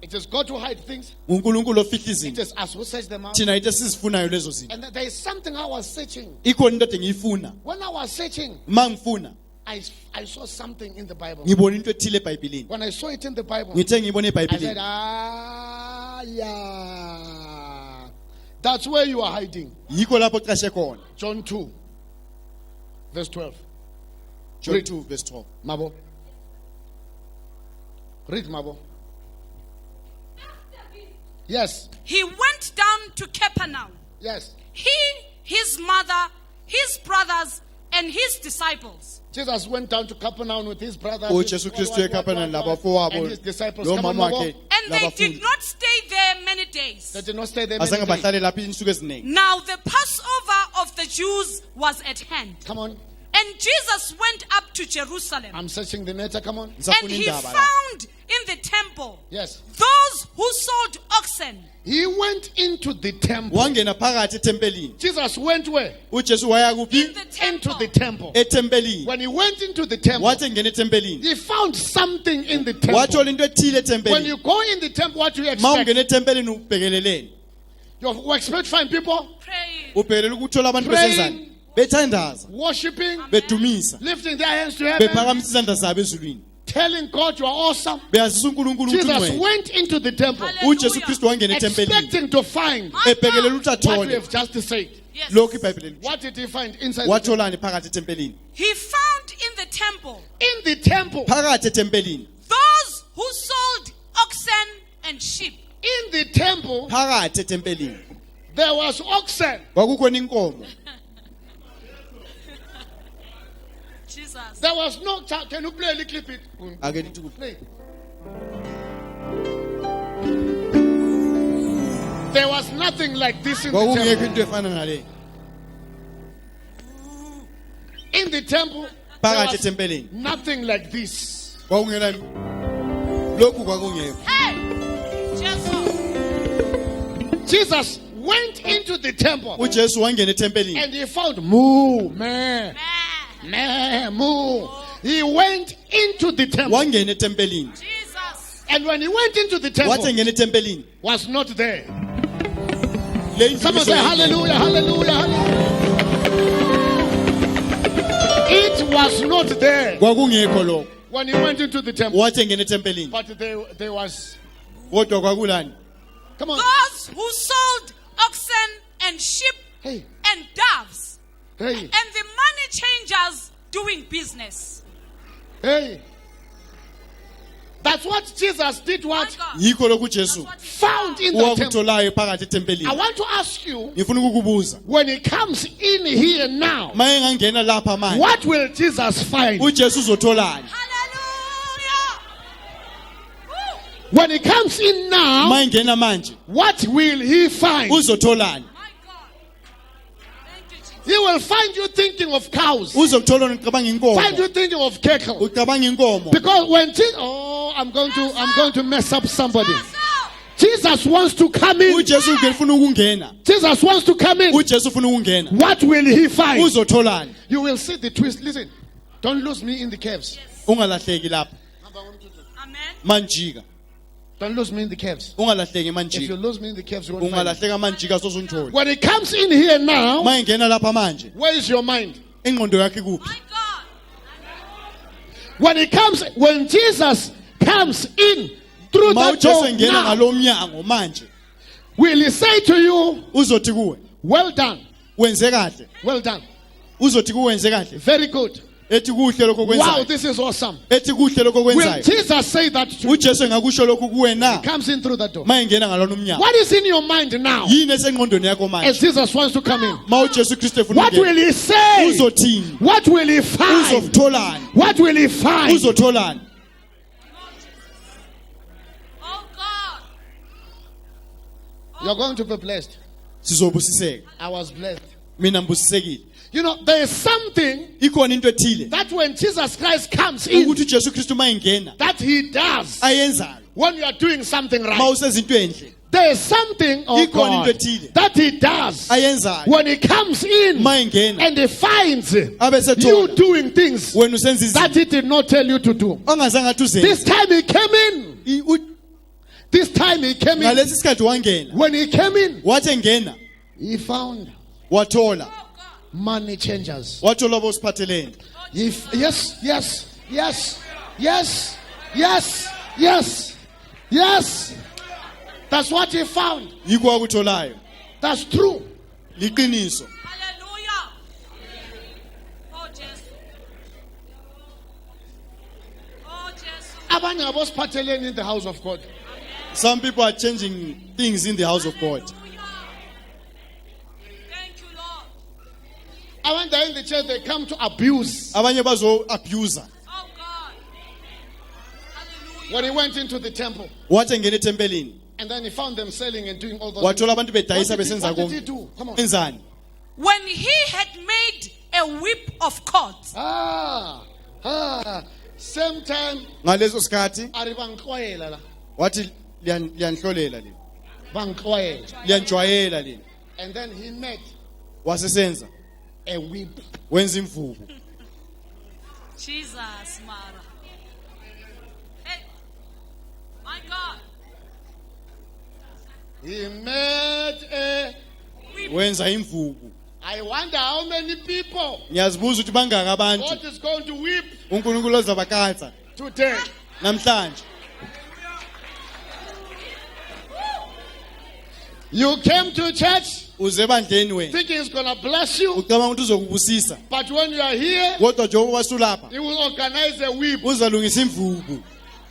It is God who hide things. uNkulunkulu ofihla It izinto is us who search them out. thina into sizifunayo lezo zinto And there is something I was searching. ikhona into ade ngiyifuna When I was searching, uma ngifuna I saw something in the Bible. ngibona into ethile ebhayibhelini When I saw it in the Bible, ngithe ngiyibona I said, ebhayibhelini yeah. That's where you are hiding. yikho lapho qashe khona. John 2, verse 12. John Read. 2 verse 12. Mabo. Read, Mabo. Yes. He went down to Capernaum. Yes. He, his mother, his brothers, and his disciples. Jesus went down to Capernaum with his brothers. uJesu Kristu eKapernaum labafowabo and his disciples. lo Come on, mama Mabo. wakhe And they did labafundi. not stay there many days. They did not stay there Azange many days. bahlale lapha insuku eziningi. Now the Passover of the Jews was at hand. Come on. And Jesus went up to Jerusalem. I'm searching the net. Come on. And Ngisafuna he indaba la. found in the temple Yes. those who sold oxen. He went into the temple. Wangena phakathi etempelini. Jesus went where? uJesu waya In kuphi? the Into temple. the temple. Etempelini. When he went into the temple, Wathi engena etempelini. he found something in the temple. Wathola into ethile When you etempelini. go in the temple, what do you Ma expect? ungena etempelini ubhekeleleni. You expect fine people Praying. Ubhekelela ukuthola abantu Praying. besenzani? Bethandaza, worshiping, bedumisa, lifting their hands to heaven, bephakamisa izandla zabo ezulwini. telling God you are awesome. Beyazisa uNkulunkulu ukuthi Jesus ungcwele. went into the temple, Hallelujah. uJesu Kristu wangena etempelini. expecting to find Ebhekelela ukuthi what we athole. have just said. Yes. Lokhu iBhayibheli lithi. What did he find inside the temple? Watholani phakathi etempelini? He found in the temple In the temple, Phakathi etempelini. those who sold oxen and sheep. in the temple, Phakathi etempelini. there was oxen. Kwakukhona inkomo. Jesus. There was no child. Can you play a little bit? Ake lithi kuphi? Play. There was nothing like this in the Kwakungekho temple. into efana nale. In the temple, there Phakathi was etempelini. nothing like this. Kwakungena lokhu kwakungekho. Hey! Jesus. Jesus went into the temple uJesu wangena etempelini. and he found moo, meh, Man. meh, moo. He went into the temple, Wangena etempelini. Jesus. and when he went into the temple, Wathi engena etempelini. was not there. Le indlu Someone say ibisongekho. hallelujah, hallelujah, hallelujah. It was not there Kwakungekho lokho. when he went into the temple, Wathi engena etempelini. but there was. Kodwa kwakulani? Come on, Those who sold oxen and sheep hey, and doves. hey, And the money changers doing business. hey. That's what Jesus did. My What God. Yikho lokhu That's uJesu what he found in the temple. owakutholayo phakathi I etempelini. want to ask you, Ngifuna ukukubuza. when he comes in here now, Maye ngangena lapha manje. what will Jesus find? uJesu uzotholani? Hallelujah. Woo. When he comes in now, Maye ngena manje. what will he find? My Uzotholani? God. Thank you, Jesus. He will find you thinking of cows, Uzokuthola ucabanga find you inkomo. thinking of cattle. Ucabanga inkomo. Because when I'm going to mess up somebody. So, Jesus wants to come in. uJesu ufuna ukungena. Jesus wants to come in. uJesu ufuna ukungena. What will he find? Uzotholani? You will see the twist. Listen, don't lose me in the caves. Ungalahleki lapha. amen. Manjika. Don't lose me in the caves. Ungalahleki If you manjika. lose me in the caves, you won't find me. Ungalahleka manjika sosungitholi. When he comes in here now, Maye ngena lapha manje. where is your mind? Ingqondo yakhe kuphi? My God. When Jesus comes in through Ma that uJesu door engena now, ngalomnyango manje. will he say to you, Uzothi kuwe, well done, wenze kahle. well done, Uzothi kuwe wenze kahle. very good. Ethi kuhle lokho Wow, kwenzayo. this is awesome. Ethi kuhle lokho Will kwenzayo. Jesus say that to you? uJesu engakusho lokho kuwe na? Comes in through that door. Maye ngena ngalona umnyango. What is in your mind now Yini esengqondweni yakho as manje? Jesus wants to come in? Ma uJesu Kristu efuna What will ukungena. he say? Uzothini? What will he find? Uzotholani? What will he find? Uzotholani? Oh God. You're going to be blessed. Sizobusiseka. I was blessed. Mina mbusisekile. You know, there is something Ikhona into ethile. that when Jesus Christ comes in, Ukuthi uJesu Kristu maye ngena that he does ayenzayo. when you are doing something Ma right. usezinto enhle There is something Ikhona God, into ethile. that he does ayenzayo. when he comes in Maye ngena and he finds you abesethola. doing things Wena usenza that izinto he did not tell you to do. ongazange athi This uzenze. time he came in. This time he came in. Ngalesi sikhathi wangena. When he came in, Wathi engena he found wathola. money changers. Wathola bosiphathelene. Yes, yes, yes, yes, yes, yes, yes. That's what he found. Yikho akutholayo. That's true. Liqiniso. Hallelujah. Oh, Jesus. Oh, Jesus. Abanye abosiphatheleni in the house of God. Some people are changing things in the house of God. Hallelujah. Thank you, Lord. Abantu they're in the church, they come to abuse. Abanye bazo abuser. Oh, God. Hallelujah. When he went into the temple, Wathi engene tempelini. and then he found them selling and doing all those Wathola abantu bedayisa things. besenza What did he konke. do? Come on. Enzani? When he had made a whip of cords, Same time, Ngaleso sikhathi ari bangixwayela la. wathi liyanhlolela leli. Bangixwayela. Liyanjwayela leli. And then he made Wasesenza a whip. wenza imvubu. Jesus, Mara. Hey, my God. He made a. Wenza imvubu. I wonder how many people Ngiyazibuza ukuthi bangaka abantu God is going to whip uNkulunkulu ozabakhatha today. namhlanje. You came to church Uze bandleni wena. thinking He's going to bless you, Ucabanga ukuthi uzokubusisa. but when you are here, Kodwa njengoba wasulapha He will organize a whip. uzalungisa imvubu.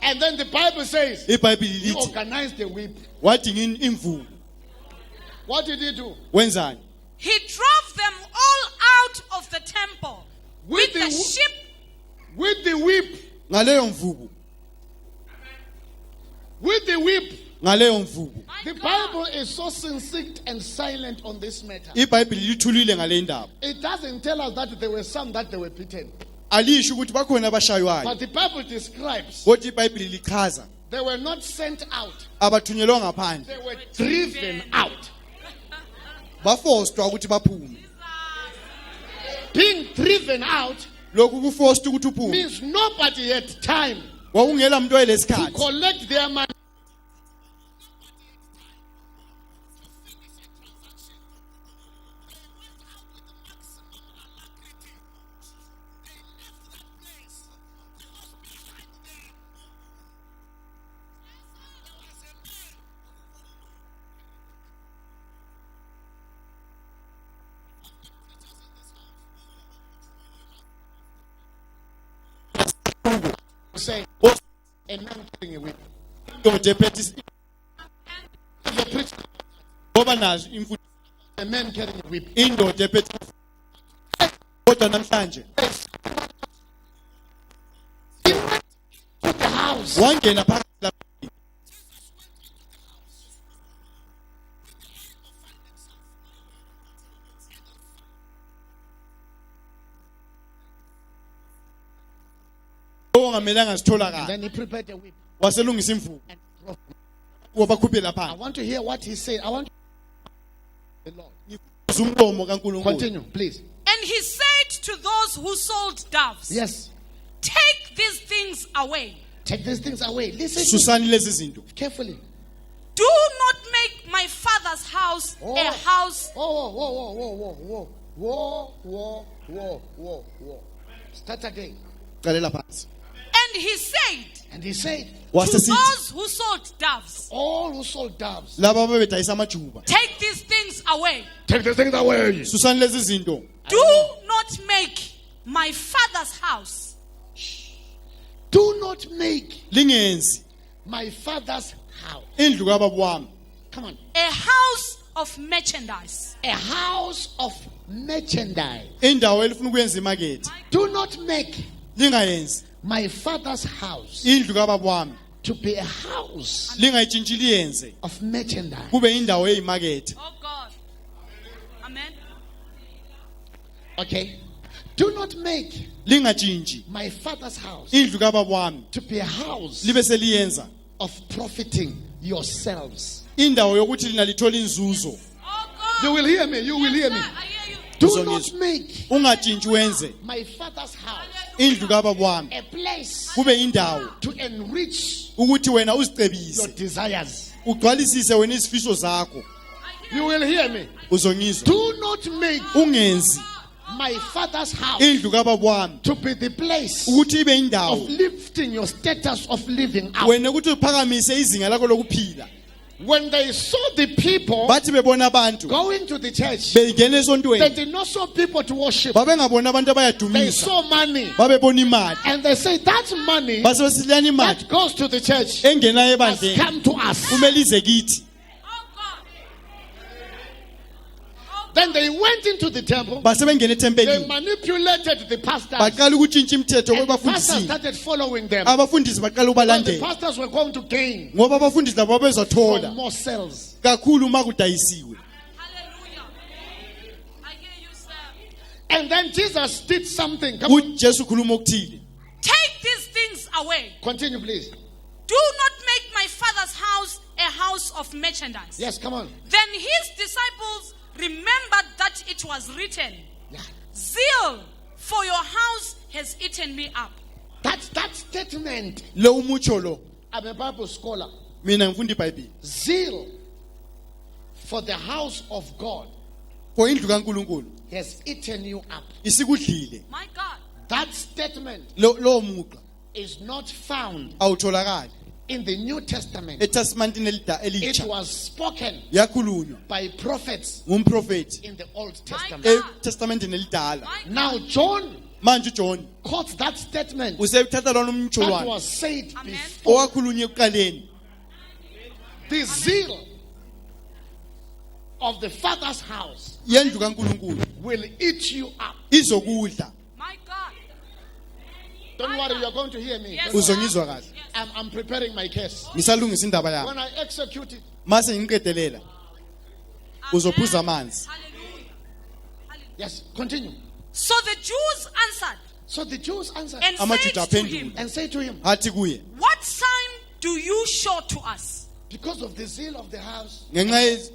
And then the Bible says iBhayibheli He lithi organized the whip. wadinga imvubu. What did He do? Wenzani? He drove them all out of the temple with the sheep. With the whip. Ngaleyo mvubu. With the whip. Ngaleyo mvubu. My The God. Bible is so succinct and silent on this matter. iBhayibheli lithulile ngale ndaba. It doesn't tell us that there were some that they were beaten. Alisho ukuthi bakhona abashaywayo. But the Bible describes Kodwa iBhayibheli lichaza they were not sent out. abathunyelwa ngaphandle. They were driven out. Bafostwa ukuthi baphume. Being driven out Lokhu kufosta ukuthi uphume. means nobody had time Kwakungela umuntu to oyelesikhathi. collect their money. Say, a man carrying a whip. Indoda ephethe The preacher, ngoba nazo imfundo. a man carrying a whip. Indoda ephethe kodwa namhlanje To the house. wangena phakathi lapha. Ongamelanga sitholakala. Then he prepared a whip Waselungisa imvubu. and drove. Kuba bakhuphe I lapha. want to hear what he said. I want the Lord. Umlomo kaNkulunkulu. Continue, please. And he said to those who sold doves, Yes. take these things away. Take these things away. Listen Susani lezi zinto. carefully. Do not make my father's house a house. Whoa. Start again. Qalela phansi. And he said And he said, to Wasesithi those who sold doves, all who sold doves, laba ababedayisa amajuba. take these things away. take these things away. Susani lezi zinto. Do not make my father's house Do not make Lingenzi my father's house. indlu kababa wami. Come on. a house of merchandise. A house of merchandise. Indawo elifuna ukuyenza imarket. Do not make Lingayenzi my father's house indlu kababa wami. to be a house Lingayitshintshi liyenze of merchandise. kube indawo eyimarket. Oh God. Amen. Okay. Do not make Lingatshintshi my father's house indlu kababa wami to be a house libe seliyenza of profiting yourselves. indawo yokuthi lina lithola inzuzo. Oh God. You will hear me. You will hear me. I hear you. Do Uzongizwa. not make Ungatshintshi wenze my father's house indlu kababa wami a place kube indawo to enrich ukuthi wena your uzicebise desires. ugcwalisise wena izifiso zakho. You will hear me. Uzongizwa. Do not make Ungenzi my father's house indlu kababa wami to be the place ukuthi ibe of indawo lifting your status of living out. wena ukuthi uphakamise izinga lakho lokuphila. When they saw the people bathi bebona abantu going to the church, bengena they esontweni did not saw people to worship. babengabona abantu They abayadumisa saw money. babebona imali And they say that money base besilana imali that goes to the church engena has ebandleni come to us. kumele ize kithi. Oh God. Then they went into the temple. Base bengena They ethempelini manipulated the pastors. baqala ukutshintsha imithetho And the pastors kwabafundisi. started following them. Abafundisi baqala Because the ukubalandela pastors were going to gain ngoba abafundisi labo from bezothola more sales. kakhulu uma kudayisiwe. Hallelujah. I hear you, sir. And then Jesus did something. Come on, uJesu khuluma okuthile. Take these things away. continue, please. Do not make my father's house a house of merchandise. Yes, come on. Then his disciples remembered that it was written, Yeah. Zeal for your house has eaten me up. That statement. Lo umutsho lo I'm a Bible scholar. mina ngifunda iBhayibheli. Zeal for the house of God For indlu kaNkuluNkulu has eaten you up. isikudlile. My God. That statement Lo mugqa is not found awutholakali in the New Testament. eTestamentini It elitsha. was spoken Yakhulunywa by prophets ngumprofeti in the Old Testament. eTestamentini elidala. My God. Now John Manje uJohn quotes that statement usethatha lona that umtsholwane was said Amen. before. owakhulunywa ekuqaleni. The zeal of the Father's house Yendlu kaNkuluNkulu will eat you up. izokudla. My God. Don't worry, you are going to hear me. Yes, Uzongizwa kahle. I'm preparing my case. Ngisalungisa indaba yami. When I execute it, Mase ngiqedelela uzophuza amanzi. Hallelujah. Hallelujah. yes, continue. So the Jews answered So the Jews answered and Amajuda said to aphendula. him, and said to him, Athi kuye What sign do you show to us? because of the zeal of the house, ngenxa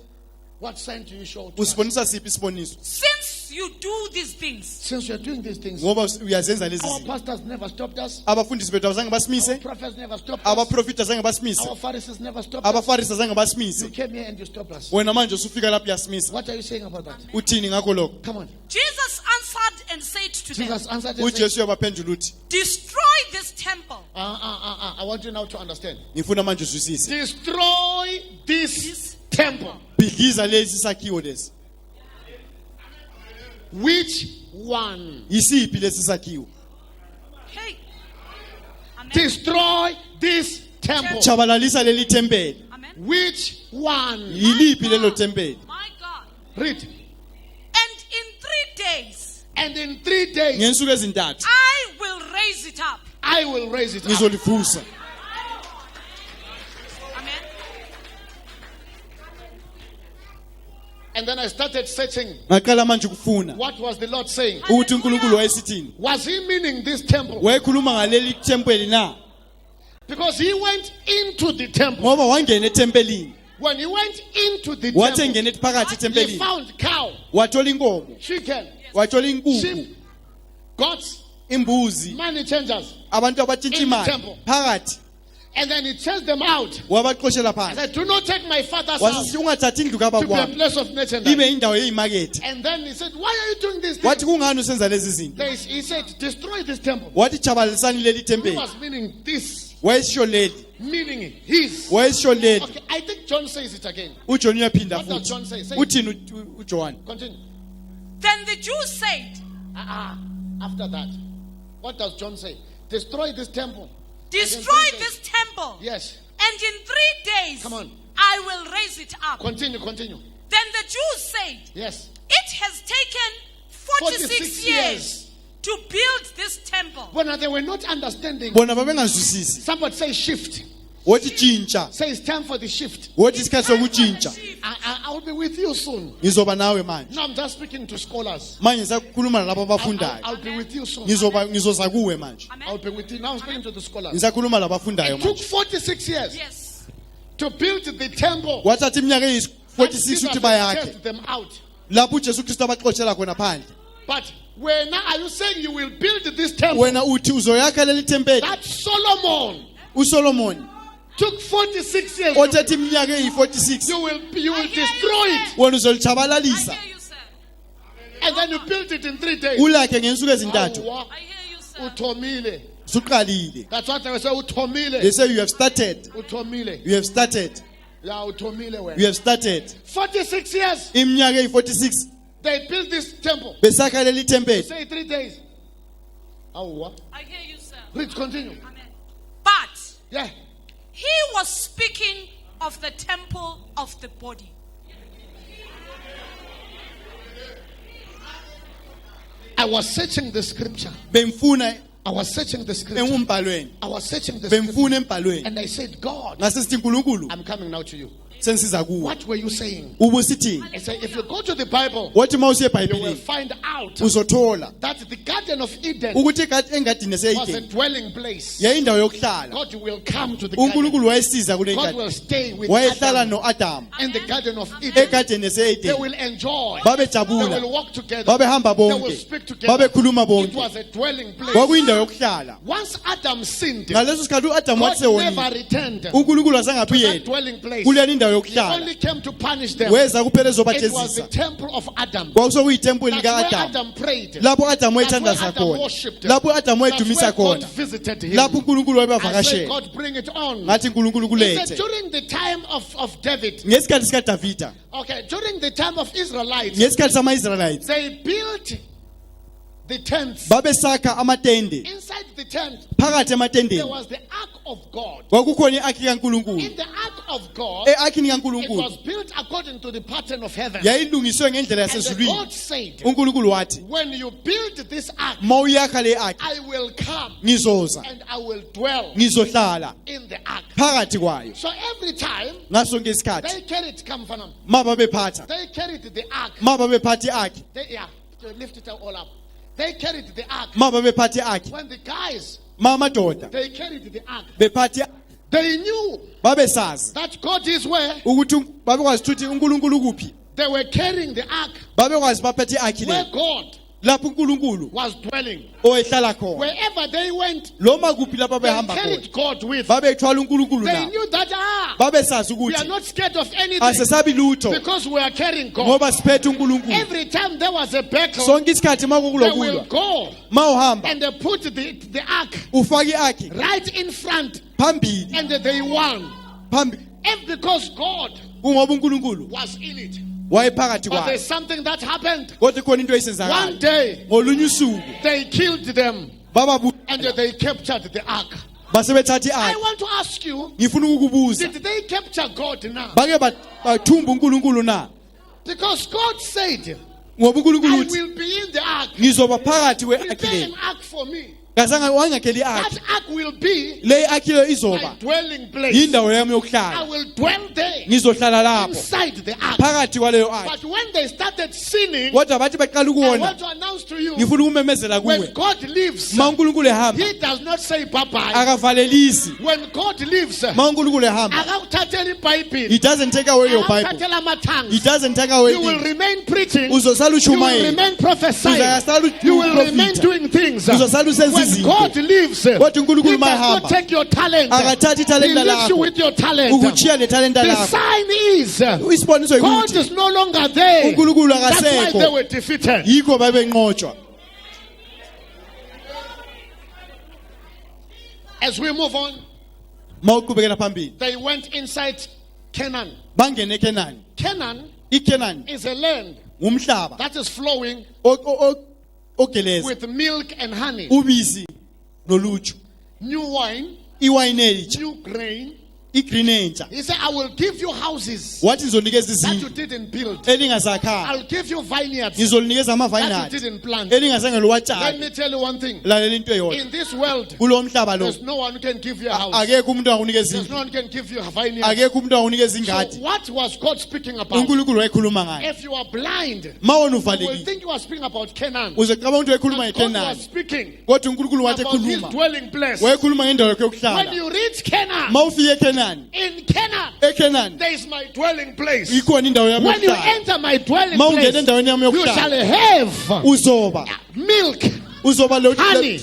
what sign do you show to us? usibonisa siphi isiboniso Since you do these things, Since you're doing these things, ngoba uyazenza lezi our zinto. pastors never stopped us. Abafundisi bethu azange Our basimise, prophets never stopped us. abaprofeti azange basimise, Our Pharisees never stopped us. abafarisi azange You basimise. came here and you stopped us. Wena manje usufika lapho yasimisa. What are you saying about that? Uthini ngakho lokho? Come on. Jesus answered and said to them, Jesus answered and said, uJesu uyabaphendula uthi, Destroy this temple, I want you now to understand. ngifuna manje uzwisise. Destroy this temple. Bhidliza lesi sakhiwo lesi. Which one? Yisiphi lesi sakhiwo? hey, amen, Destroy this temple. Chabalalisa leli tempeli. amen, Which one? Yiliphi lelo tempeli? my God. Read. And in 3 days, And in 3 days, Ngensuku ezintathu I will raise it up. I will raise it up. ngizolivusa. Amen. And then I started searching. Ngaqala manje ukufuna What was the Lord saying? ukuthi uNkulunkulu wayesithini. Was he meaning this temple? Wayekhuluma ngaleli tempeli na? Because he went into the temple. Ngoba wangena etempelini. When he went into the Wathi temple, engene phakathi he etempelini. found cow, Wathola inkomo, chicken, wathola inkukhu, sheep, goats, imbuzi, money changers. abantu abatshintsha In the imali temple. phakathi. And then he chased them out. Wabaqoshela I phansi. said, do not take my father's house Wasithi ungathathi indlu to be a kaBaba place of ibe merchandise. indawo yeyimakethe. And then he said, why are you doing this Wathi thing? kungani usenza lezi zinto? He said, destroy this temple. Wathi chabalalisani leli He tempeli. was meaning this, Wayesho leli, meaning his. wayesho leli. Okay, I think John says it again. uJohn uyaphinda What does John say? futhi. Say- Uthini uJohn? Continue. Then the Jews said, After that, what does John say? Destroy this temple. Destroy And in 3 days- this temple, Yes. and in 3 days Come on. I will raise it up. Continue. Then the Jews said, Yes. It has taken 46 years to build this temple. When they were not understanding, Bona babengazwisisi. somebody say shift. Wathi tshintsha. Say it's time for the shift. Wathi isikhathi sokutshintsha. I'll be with you soon. Ngizoba nawe manje. Now I'm just speaking to scholars. Manje ngisakhuluma nalabo abafundayo. I'll be with you soon. Ngizoza kuwe manje. Amen. I'll be with you. Now I'm speaking to the scholars. Ngisakhuluma labafundayo It took manje. 46 years Yes. to build the temple. Wathatha iminyaka And eyi46 Jesus ukuthi had bayakhe. cast them out. Lapho uJesu Kristu abaxoshela khona phandle. But when are you saying you will build this temple? Wena uthi uzoyakha leli tempeli. That Solomon uSolomon took 46 years. othethe iminyaka eyi46. You will I hear destroy you, it. Wena I uzolichabalalisa. hear you, sir. And then you build it in 3 days. Ulakhe ngensuku ezintathu. Awa, I hear you, sir. uthomile. Suqalile. That's what they say, They uthomile. say you have started. Uthomile. You have started. Yeah, uthomile wena. You have started. 46 years. Iminyaka eyi-46 They built this temple. besakha leli tempeli. Say 3 days. Oh, I hear you, sir. please continue. Amen. But Yeah. he was speaking of the temple of the body. I was searching the scripture. Bemfuna I was searching the scripture. engumbhalweni. I was searching the scripture. Bemfuna embhalweni. And I said, God, Ngasesithi nkulunkulu I'm coming now to you. sengisiza kuwe. What were you saying? Ubusithini? I said, if you go to the Bible, Wathi mawusiya you will eBhayibhelini find out uzothola that the Garden of Eden ukuthi engadini was a eseyideni dwelling place. yayindawo yokuhlala. God will come to the garden. uNkulunkulu wayesiza kule God will ngadi. stay with Wayehlala Adam no-Adamu in the Garden of Eden. egadini They eseyideni. will enjoy. They Babejabula. will walk together. Babehamba They will bonke. speak together. Babekhuluma It bonke. was a dwelling place. Kwakuyindawo yokuhlala. Once Adam sinned, Ngaleso sikhathi u-Adamu God wathi sewonile. never returned to uNkulunkulu that asangaphi dwelling place. kuleni indawo He yokuhlala. only came to punish them. Weza kuphela It was the ezobajezisa. temple of Adam. Kwakusokuyitempuli That's where lika-Adamu. Adam prayed. Lapho uAdamu That's where wayethandaza Adam khona. worshipped. Lapho uAdamu That's wayedumisa where God khona. visited him. Lapho uNkulunkulu I said, wayebavakashela. God, bring it on. Ngathi uNkulunkulu He said, kulethe. during the time of David, Ngesikhathi sikaDavida, okay, during the time of Israelites, ngesikhathi sama-Israelites, they built the tents. babesakha amatende. Inside the tent, Phakathi there ematendeni was the ark of God. kwakukhona i-akhi kaNkulunkulu. In the ark of God, E-akhini it kaNkulunkulu was built according to the pattern of heaven. yayilungiswe ngendlela And the yasezulwini. God said, uNkulunkulu wathi, when you build this ark, mawuyakha le akhi I will come ngizoza and I will dwell ngizohlala in the ark. phakathi kwayo. So every time Ngaso sonke isikhathi they carried, come from ma babephatha they carried the ark. ma babephatha i-akhi To lift it all up. They carried the ark. ma babephatha i-akhi When the guys, ma amadoda they carried the ark, bephatha i-akhi, they knew babesazi that God is where. ukuthi babekwazi ukuthi uNkulunkulu kuphi. They were carrying the ark Babekwazi baphethe i-akhi where le God lapho uNkulunkulu was dwelling. oyehlala khona. Wherever they went, Loma kuphi lapho they behamba khona carried God with. babethwala uNkulunkulu They nabo. knew that Babesazi we are ukuthi not scared of anything asesabi lutho because we are carrying God. ngoba siphethe uNkulunkulu. Every time there was a battle, Sonke isikhathi ma they will kukulokulwa go ma uhamba and they put the ark ufake i-akhi right in front phambili and they won. phambili And because God kungoba uNkulunkulu was in it. wayephakathi But there's kwayo. something that happened. Kodwa khona into One eyisenzakala. day, Ngolunye usuku they killed them bababu and they captured the ark. base bethatha I i-akhi. want to ask you, Ngifuna ukukubuza, did they capture God now? bake bathumba uNkulunkulu na? Because God said, Ngoba uNkulunkulu I uthi will be in the ark. ngizoba phakathi kwe-akhi Prepare an le. ark for me. Ngazange wangakheli i-akhi. That ark will be Le i-akhi le my izoba dwelling place. yindawo yami I yokuhlala. will dwell there Ngizohlala lapho inside the ark. phakathi kwaleyo akhi. But when they started sinning, Kodwa bathi baqala I ukuwona, want to announce to you, ngifuna ukumemezela when kuwe. God lives, Ma uNkulunkulu ehamba He does not say bye-bye. akavalelisi. When God lives, Ma uNkulunkulu ehamba, akakuthathela iBhayibhili, he doesn't take away your Bible. akakuthathela amathanga. He doesn't take away You will things. remain preaching. Uzosala You will ushumayela. remain prophesying. Uzasala You will remain uprofita. doing things. Uzosala usenza When izinto. God lives, He Kodwa uNkulunkulu does not mayahamba take your talent. akathathi He ithalenta leaves you lakho with your talent. ukuchiya lethalenta The lakho. sign is Isiboniso God yikuthi is no longer there. uNkulunkulu That's why akasekho. they were defeated. Yikho babenqotshwa. As we move on, Mawuqhubekela phambili they went inside Canaan. bangene eKenani. Canaan iKenani is a land ngumhlaba that is flowing ogeleza with milk and honey, ubisi noluju. new wine, Iwayini elitsha, new grain. igreen entsha. He said, I will give you houses Wathi ngizonikeza that you izindlu didn't build. elingazakhanga. I'll give you vineyards Ngizolinikeza that you amavayinadi didn't plant. elingazange Let luwatshale. me tell you one thing. Lalela into eyodwa. In this world, Kulo mhlaba lo there's no one who can give you a house. akekho umuntu angakunikeza There's indlu. no one who can give you a vineyard. Akekho umuntu angakunikeza So ingadi. what was God speaking about? uNkulunkulu wayekhuluma ngayo. If you are blind, Ma wona you will uvalekile think you are speaking about Canaan. uzocabanga ukuthi wayekhuluma But God was ngeKenani. speaking Kodwa uNkulunkulu wathi about his ekhuluma dwelling place. wayekhuluma ngendawo yakhe When yokuhlala. you reach Canaan, Ma ufike eKenani, in Canaan, eKenani there is my dwelling place. ikhona indawo yami When you yokuhlala. enter my dwelling Ma ungena place, endaweni yami you shall yokuhlala have uzoba milk, uzoba lo honey,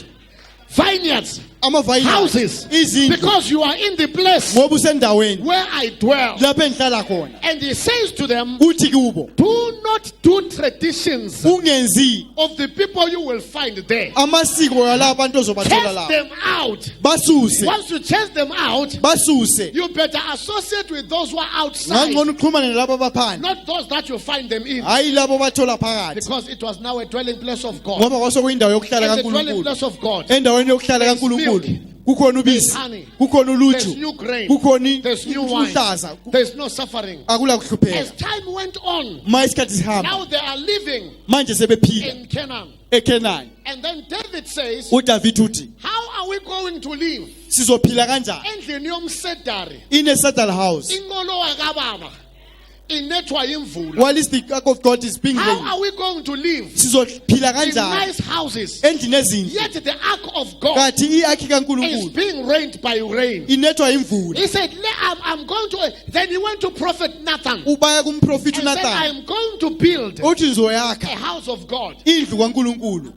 vineyards, houses, izindlu because you are in the place ngoba usendaweni where I dwell. lapho engihlala khona. And he says to them, Uthi kubo do not do traditions ungenzi of the people you will find there. amasiko yalabo abantu ozobathola Chase lapho. them out. Basuse, Once you chase them out, basuse. you better associate with those who are outside, Ngangcono uxhumane nalabo abaphandle. not those that you find them in. Hayi labo bathola phakathi. Because it was now a dwelling place of God. Ngoba kwasokuyindawo yokuhlala And the dwelling kaNkulunkulu. place of God. Endaweni yokuhlala There's kaNkulunkulu kukhona There's ubisi, honey. kukhona There's uluju, new grain. kukhona There's new wine. uhlaza, There's no suffering. akula As kuhlupheka. time went on, Ma isikhathi sihamba now they are living manje sebephila in Canaan. eKenani. And then David says, uDavid uthi how are we going to live? sizophila kanjani? Endlini yomsedari, In a settled house. ingolo kababa, inethwa imvula. While the ark of God is being How laid, are we going to live sizophila in kanjani? nice houses? Endlini ezinhle. Yet the ark of God Kathi i-ark is kaNkulunkulu being rained by rain. inethwa imvula. He said, I'm going to. Then he went to prophet Nathan and Ubaya kumprofeti said, uNathan. I'm going to build Uthi a ngizoyakha house of God. indlu kaNkulunkulu.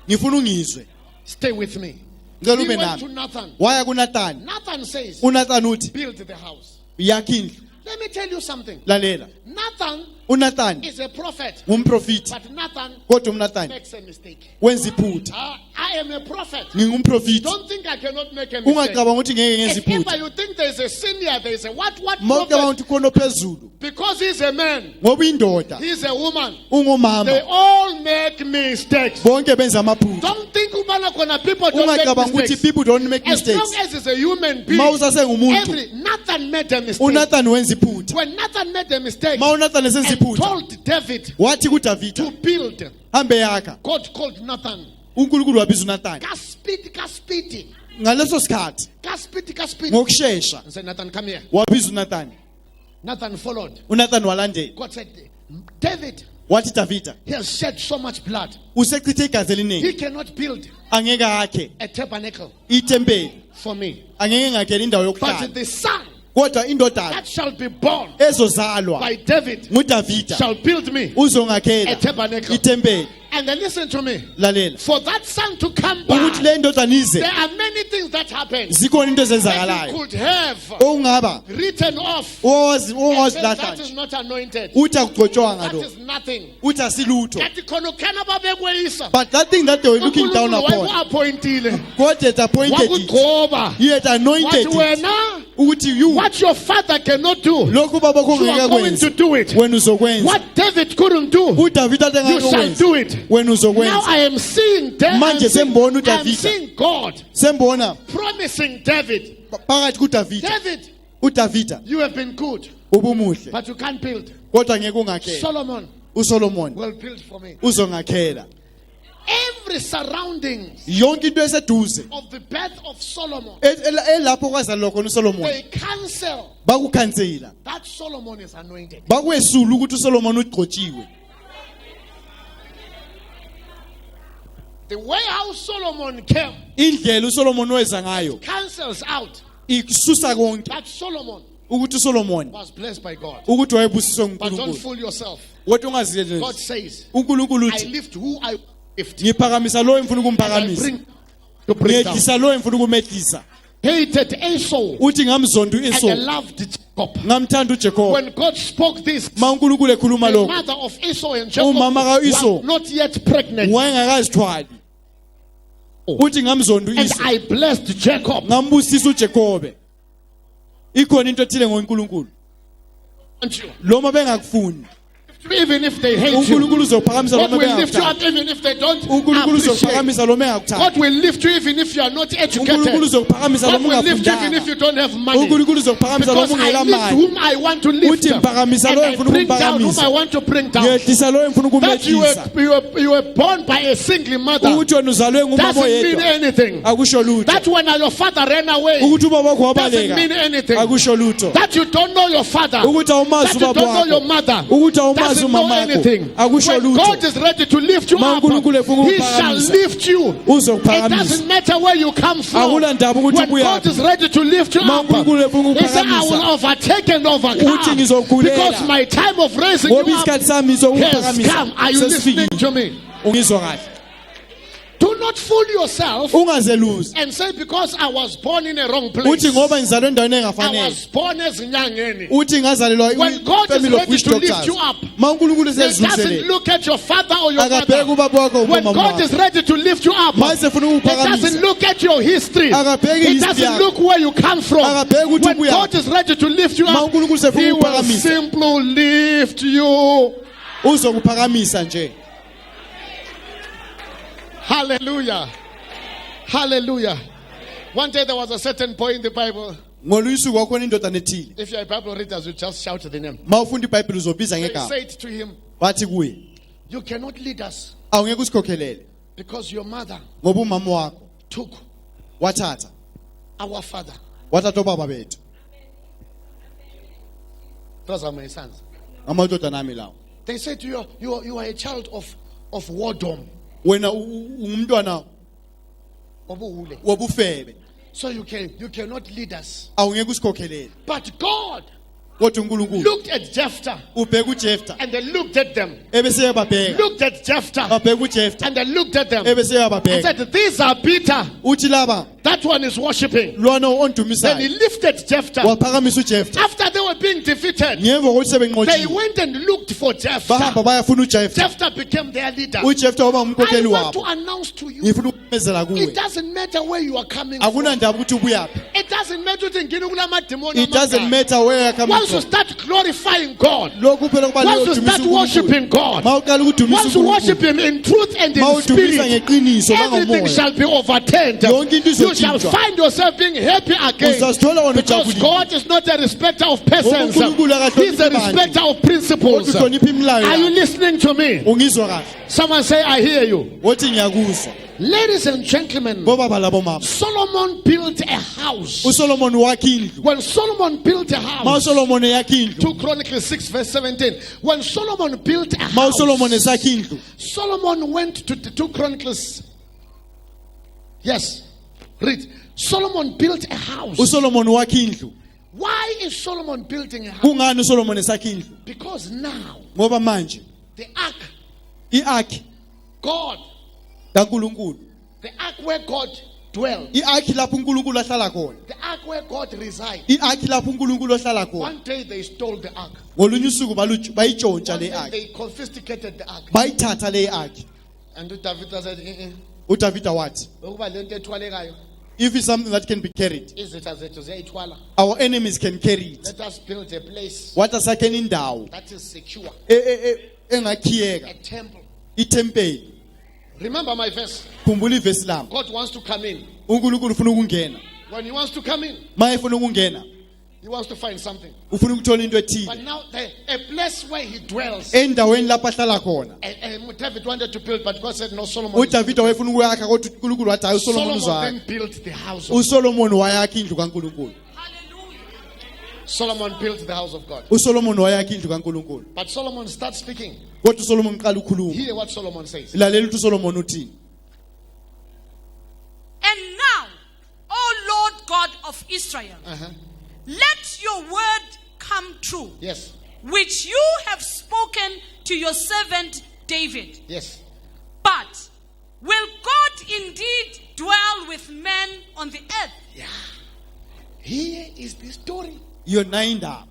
Ngifuna ungizwe. Stay with me. Ngicela He ube went to nami. Nathan. Waya kuNathan. Nathan says, uNathan uthi build the house. yakha indlu. Let me tell you something. Lalela. Nathan uNathan is a prophet, ngumprofeti but Nathan kodwa uNathan makes a mistake. wenza iphutha. I am a prophet. Ngingumprofeti. Don't think I cannot make a mistake. Ungacabanga ukuthi ngeke ngenze If ever iphutha. you think there is a senior, there is a what Mawucabanga prophet? ukuthi khona phezulu Because he's a man, ngoba indoda he's a woman. They ungumama all make mistakes. bonke benza amaphutha. Don't think ubana kona people don't make Ungacabanga ukuthi mistakes. people don't make As long mistakes. as it's a human being, Mawusasengumuntu Nathan made a mistake. uNathan wenza iphutha. When Nathan made a mistake Ma uNathan esenza and iphutha told David wathi kuDavid to build, hambe yakha. God called Nathan. uNkulunkulu wabiza uNathan. Kaspiti. Ngaleso sikhathi ngokusheshsha And said, Nathan, come here. wabiza uNathan. Nathan followed. uNathan walandela. God said, David, Wathi Davida he has shed so much blood. usechithe igazi eliningi. He cannot build Angeke akhe a tabernacle itempeli. for me. Angeke ngakhela indawo But yokuhlala. the son Kodwa indodana that shall be born ezozalwa by David nguDavida shall build me a uzongakhela tabernacle. itempeli. And then listen to me. Lalela. For that son to come Ukuthi back, le ndodana ize there are many things that happen zikhona into that ezenzakalayo you could have ongaba written off. owazi And that lahla is nje not anointed. uthi akugcotshwanga That lo is nothing. uthi asilutho. That khona khana babekweyisa. But that thing that they were looking down uNkulunkulu upon, waku-appointile. God had appointed it. Wakugcoba. He had anointed Wathi it. wena, Ukuthi you what your father cannot do, lokhu baba you are going to kungekakwenzi do it. wena uzokwenza. What David couldn't do, uDavida you shall engakwenzi do it. wena Now uzokwenza. I am seeing Manje sembona I'm uDavida. seeing God Sembona promising David, phakathi kuDavida. David, uDavida you have been good, ubumuhle but you can't build. kodwa ngeke ungakhela. Solomon uSolomon will build for me. uzongakhela. Every surroundings Yonke into eseduze of the birth of Solomon, elapho kwazalwa khona uSolomon they cancel bakukhansela. that Solomon is anointed. Bakwesula ukuthi uSolomon ugcotshiwe. The way how Solomon came Indlela uSolomon weza ngayo cancels out isusa konke that Solomon ukuthi uSolomon was blessed by God. ukuthi wayebusiswe But don't nguNkulunkulu. fool yourself. Kodwa God ungaziyelezi. says, uNkulunkulu I uthi lift who I lift. ngiphakamisa lo emfuna And I ukumphakamisa. bring to bring down. Ngehlisa lo emfuna ukumehlisa. Hated Esau Uthi ngamzonda and I uEsau loved Jacob. ngamthanda uJacob. When God spoke this, Ma uNkulunkulu ekhuluma the lokho mother of Esau and Jacob umama kaEsau was not yet pregnant. wayengakazithwali. Uthi ngamzonda And uEsau I blessed Jacob. ngambusisa uJacob. Ikhona into ethile ngoNkulunkulu. And you, Loma bengakufuni even if they hate you, uNkulunkulu uzophakamisa God lo will lift you bengakufuni. up even if they don't uNkulunkulu appreciate. uzophakamisa lo bengakuthathi. God will lift you even if you are not uNkulunkulu educated. uzophakamisa lo God will lift you even ungafundanga. if you don't have money. uNkulunkulu uzophakamisa lo Because I ungela lift mali. whom I want to lift Uthi up. mphakamisa And lo I emfuna bring down whom ukumphakamisa. I want to bring down. Ngehlisa lo emfuna That you ukumehlisa. were born by a single mother Ukuthi wena uzalwe ngumama doesn't mean oyedwa anything. akusho lutho. That when your father ran away Ukuthi ubaba wakho doesn't mean wabaleka anything. akusho lutho. That you don't know your father, Ukuthi awumazi that you ubaba don't know your wakho. mother, Ukuthi awumazi doesn't know umama wakho anything. akusho When God lutho. is ready to lift you Ma up, uNkulunkulu efuna He shall ukuphakamisa. lift you. It Uzokuphakamisa. doesn't matter where you come from. Akula ndaba ukuthi When God ubuyaphi. is ready to lift you Ma up, uNkulunkulu efuna He said, I will ukuphakamisa. overtake and overcome. Uthi ngizokhulela. Because my time of raising you Ngoba up isikhathi sami has come. Are you sokuphakamisa listening to me? ungizwa kahle. Do not fool yourself ungazeluzi and say because I was born in a wrong uthi place. ngoba ngizalwe endaweni I engafanele was born as Nyangeni. uthi ngazalelwa When God is family of ready witch to lift doctors you up, ma uNkulunkulu He doesn't sezuluselele look at your father or your akabheki mother. ubaba wakho When ubaba God is wakho ready to lift you up, ma sefuna It doesn't ukuphakamisa look at your history. akabheki It history doesn't yakho look where you come from. akabheki ukuthi When ubuyaphi God is ready to lift you ma up, uNkulunkulu sefuna He will ukuphakamisa simply lift you. uzokuphakamisa nje. Hallelujah. Hallelujah. One day there was a certain point in the Bible. ngolunye usuku kwakhona indodana ethile If you're a Bible reader, you just shout the name. ma ufunda iBhayibheli uzobiza They ngegama said to him, bathi kuye you cannot lead us awungeke usikhokhelele because your mother ngoba umama wakho took wathatha our father. wathatha obaba bethu Those are my sons. amadodana ami lawo. They said to you, you are a child of wardom. Wena umntwana Obuwule. wobufebe So you cannot lead us. awungeke usikhokhelele But God kodwa uNkulunkulu looked at Jephthah ubheka uJeftha and they looked at them. ebese yababheka Looked at Jephthah abheka uJeftha and they looked at them. ebese And yababheka said, these are Peter. uthi laba That one is worshiping. lwana Then he ondumisayo lifted Jephthah. waphakamisa uJeftha After they were being defeated, ngemva kokuthi they sebenqotshiwe went and looked for Jephthah. bahamba bayafuna uJeftha Jephthah became their leader. uJeftha waba I umkhokheli want to wabo announce to you, ngifuna ukumezela it kuwe doesn't matter where you are coming from. akunandaba ukuthi ubuyaphi. It doesn't matter ukuthi ngine kulamademoni It doesn't amangaki. matter where you come Once you from. start glorifying God, Lokhu phela once you kubalulekile start worshiping God, mawuqala ukudumisa once you worship uNkulunkulu Him in truth and in mawudumisa spirit, ngeqiniso everything langomoya shall be overturned. Yonke into You shall izotshintshwa. find yourself being happy again. Uzazithola wena Because ujabulile. God is not a respecter of persons. uNkulunkulu akahloniphi He's a abantu. respecter of principles. Kodwa uhlonipha imilayo Are you yakhe. listening to me? Ungizwa kahle Someone say, I hear you. wothi ngiyakuzwa Ladies and gentlemen, bobaba labomama Solomon built a house. uSolomon wakhe indlu When Solomon built a ma house, uSolomon yakhe indlu 2 Chronicles 6 verse 17. When Solomon built a ma house, uSolomon esakhe indlu Solomon went to the 2 Chronicles. Yes, read. Solomon built a house. uSolomon wakhe indlu. Why is Solomon building a house? Kungani uSolomon esakhe indlu? Because now Ngoba manje the ark, iark God, kaNkulunkulu the ark where God dwells, iark lapho uNkulunkulu ahlala khona the ark where God resides. iark lapho uNkulunkulu ahlala khona One day they stole the ark. ngolunye usuku bayitshontsha One le day ark they confiscated the ark. bayithatha le ark And David said, uDavida wathi ukuba lento ethwalekayo if it's something that can be carried izitha zethu ziyayithwala. our enemies can carry it Let us build a place wathi asakheni indawo that is secure, engakhiyeka a temple. itempeli. Remember my verse. Khumbula ivesi lami God wants to come in. uNkulunkulu ufuna ukungena When He wants to come in, ma efuna ukungena He wants to find something. ufuna ukuthola into But ethile now a place where He dwells. endaweni lapho ahlala khona. David wanted to build, but God said no. Solomon. uDavida wayefuna ukuyakha kodwa uNkulunkulu wathi hayi uSolomon Solomon uzakha. then built the house. Of uSolomon wayakha indlu kaNkulunkulu Hallelujah. Solomon built the house of God. uSolomon wayakha indlu kaNkulunkulu But Solomon starts speaking. kodwa uSolomon uqala ukhuluma. Hear what Solomon says. Lalela ukuthi uSolomon uthini. And now, O Lord God of Israel, let your word come true, Yes. which you have spoken to your servant David. Yes. But will God indeed dwell with men on the earth? Here is the story. Yona indaba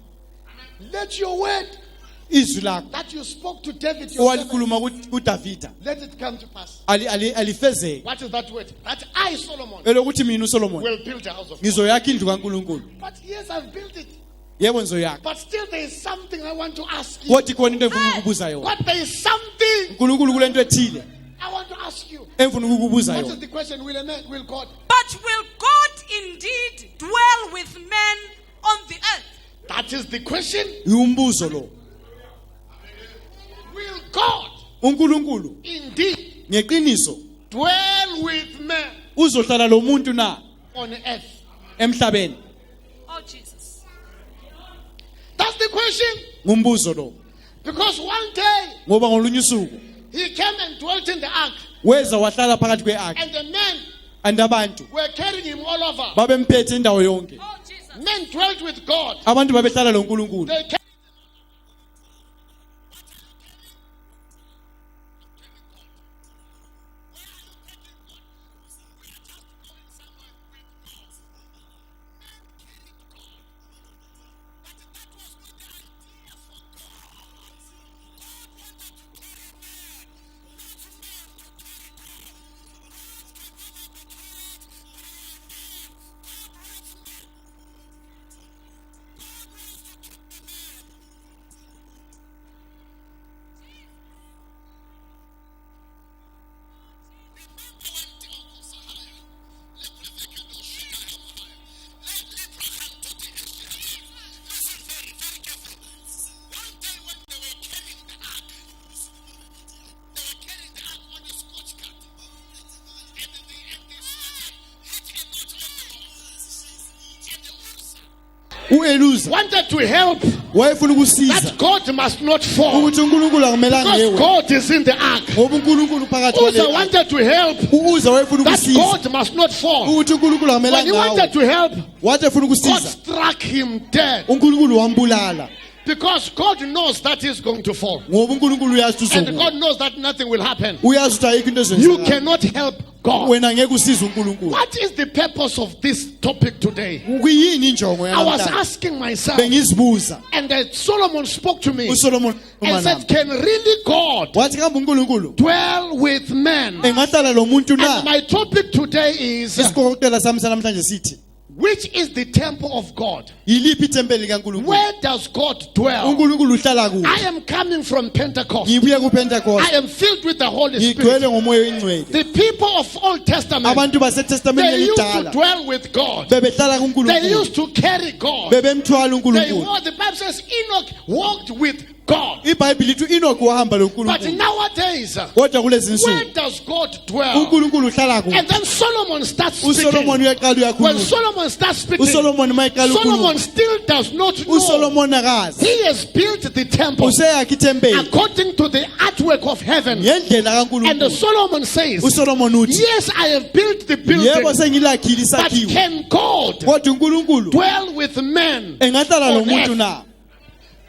Let your word izwi lakho that you spoke to David, your servant, owalikhuluma kuDavida let it come to pass. alifezeke What is that word? That I, Solomon, elokuthi mina uSolomon will build a house of God. ngizoyakha indlu kaNkulunkulu. But yes, I've built it. Yebo ngizoyakha But still, there is something I want to ask you. kodwa khona into engifuna ukukubuza yona. But there is something uNkulunkulu kulento ethile I want to ask you. engifuna ukukubuza What is yona. the question? Will God? But will God indeed dwell with men on the earth? That is the question. Umbuzo lo. Will God uNkulunkulu indeed ngeqiniso dwell with men uzohlala lo muntu na on earth? emhlabeni? Oh, Jesus. That's the question. Ngumbuzo lo. Because one day Ngoba ngolunye usuku he came and dwelt in the ark, weza wahlala phakathi kwe-ark and the men and abantu were carrying him all over. babemphethe indawo yonke. Oh, Jesus. Men dwelt with God. Abantu babehlala lo nkulunkulu. They came uEluza wanted to help wayefuna ukusiza that God must not fall ukuthi uNkulunkulu akumelanga because ewe God is in the ark. ngoba uNkulunkulu phakathi Uzzah kwale wanted to help uUza wayefuna that ukusiza God must not fall. ukuthi uNkulunkulu When he akumelanga wanted awe to help, wathi efuna God ukusiza struck him dead uNkulunkulu wambulala because God knows that he's going to fall. ngoba uNkulunkulu uyazi ukuthi And uzokufa God knows that nothing will happen. uyazi ukuthi ayikho into You ezenzeka cannot help God. wena ngeke usize uNkulunkulu What is the purpose of this topic today? kuyini injongo I was yanamhlanje asking myself, bengizibuza and Solomon spoke to me uSolomon and said, can really God wathi kambe uNkulunkulu dwell with men? engahlala lo muntu na And my topic today is, isikokotela sami sanamhlanje sithi which is the temple of God? yiliphi ithempeli likaNkulunkulu Where does God dwell? uNkulunkulu uhlala kuphi I am coming from Pentecost. ngibuye I kuPentecost am filled with the Holy ngigcwele Spirit. ngomoya oyingcwele The people of Old Testament, abantu basetestamenteni they used to elidala dwell with God. bebehlala They kuNkulunkulu used to carry God. bebemthwala They uNkulunkulu walked, the Bible says Enoch walked with God. iBhayibheli lithi uEnoch wahamba lo But Nkulunkulu nowadays, kodwa kulezi where insuku does God dwell? uNkulunkulu uhlala And kuphi then Solomon starts uSolomon speaking. uyaqala When uyakhuluma Solomon starts speaking, uSolomon mayiqala Solomon ukhuluma still does not know. uSolomon akazi He has built the temple useyakha ithempeli according to the artwork of heaven. ngendlela And kaNkulunkulu Solomon says, uSolomon uthi yes, I have built the yebo building, sengilakhile but isakhiwo can God kodwa uNkulunkulu dwell with men? engahlala lo on muntu earth? na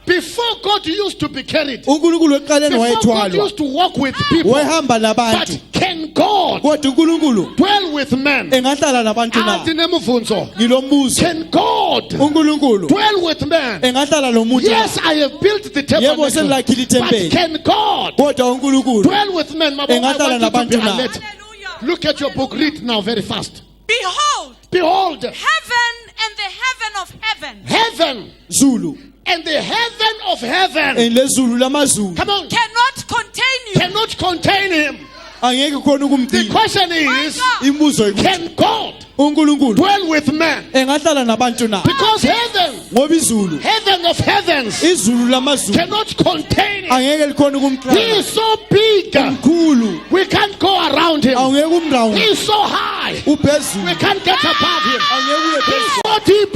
Before God used to be carried, uNkulunkulu eqaleni before God wayethwalwa used to walk with people, wayehamba nabantu but can God kodwa uNkulunkulu dwell with men? engahlala nabantu na Athi nemuvunzo. ngilombuzo Can God uNkulunkulu dwell with men? engahlala lo muntu na Yes, I have built the yebo tabernacle, sengilakhile but ithempeli can God kodwa uNkulunkulu dwell with men? Mama, I Engahlala want you to nabantu be na. alert. Hallelujah. Look at your book. Read now very fast. Behold, Behold, heaven and the heaven of heaven heaven Zulu and the heaven of heaven, lezulu lamazulu come on, cannot contain you. cannot contain him. angeke khona The ukumgcina question My is, God. imibuzo ikuthi can God uNkulunkulu dwell with men? engahlala nabantu na Because heaven, ngoba izulu heaven of heavens, izulu lamazulu cannot contain him. angeke likhona He ukumqala is so big, mkhulu we can't go around him. awungeke He umround is so high, uphezulu we can't get above him. angeke uye He is phezulu so deep,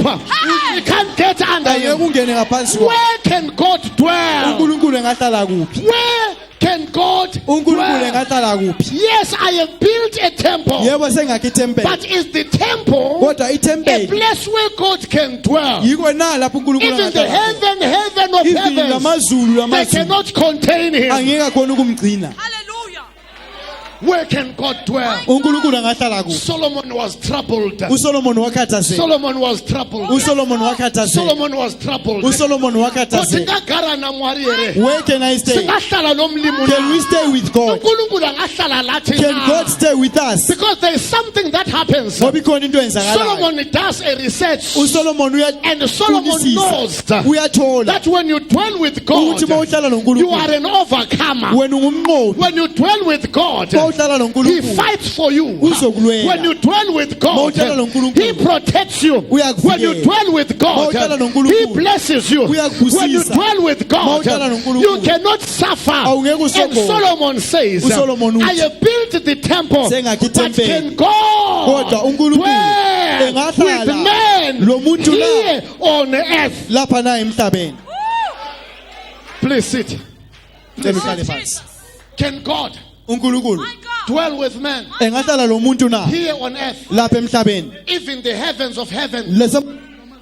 we can't get under angeke him. ungene ngaphansi kwakhe Where can God dwell? uNkulunkulu engahlala kuphi Where can God uNkulunkulu dwell? engahlala kuphi Yes, I have built a temple, yebo sengakha ithempeli but is the temple kodwa a ithempeli place where God can dwell? yiko na lapho uNkulunkulu Even the engahlala heaven of izulu heavens, lamazulu they lamazulu cannot contain him. angeke khona ukumgcina Hallelujah. Where can God dwell? uNkulunkulu engahlala kuphi Solomon was troubled. uSolomon wakhathazeka Solomon was troubled. uSolomon wakhathazeka Solomon was troubled. uSolomon Kodwa wakhathazeka ngagara na Mwari ere. where can I stay Singahlala nomlimi can we na. stay with God uNkulunkulu angahlala lathi can na. God stay with us Because there is something that happens. ngoba ikhona into eyenzakalayo Solomon does a research, uSolomon and Solomon knows uyathola that when you dwell with God, ukuthi mawuhlala you noNkulunkulu are an overcomer. wena ungumnqobi When you dwell with God, mawuhlala He noNkulunkulu fights for you. Uzokulwela. When you dwell with God, Mawuhlala noNkulunkulu. He protects you. Uyakuvikela. When you dwell with God, Mawuhlala noNkulunkulu. He blesses you. Uyakubusisa. When you dwell with God, Mawuhlala noNkulunkulu. you cannot suffer. Awungeke And usokole. Solomon says, uSolomon uthi, I have built the temple, Sengakha but ithempeli. can God Kodwa uNkulunkulu dwell engahlala with men lo muntu na. here on earth? lapha na emhlabeni Please sit. cela uhlale phansi Can God uNkulunkulu My God. dwell with men engahlala lo muntu na here on earth? lapha emhlabeni Even the heavens of heaven, lesa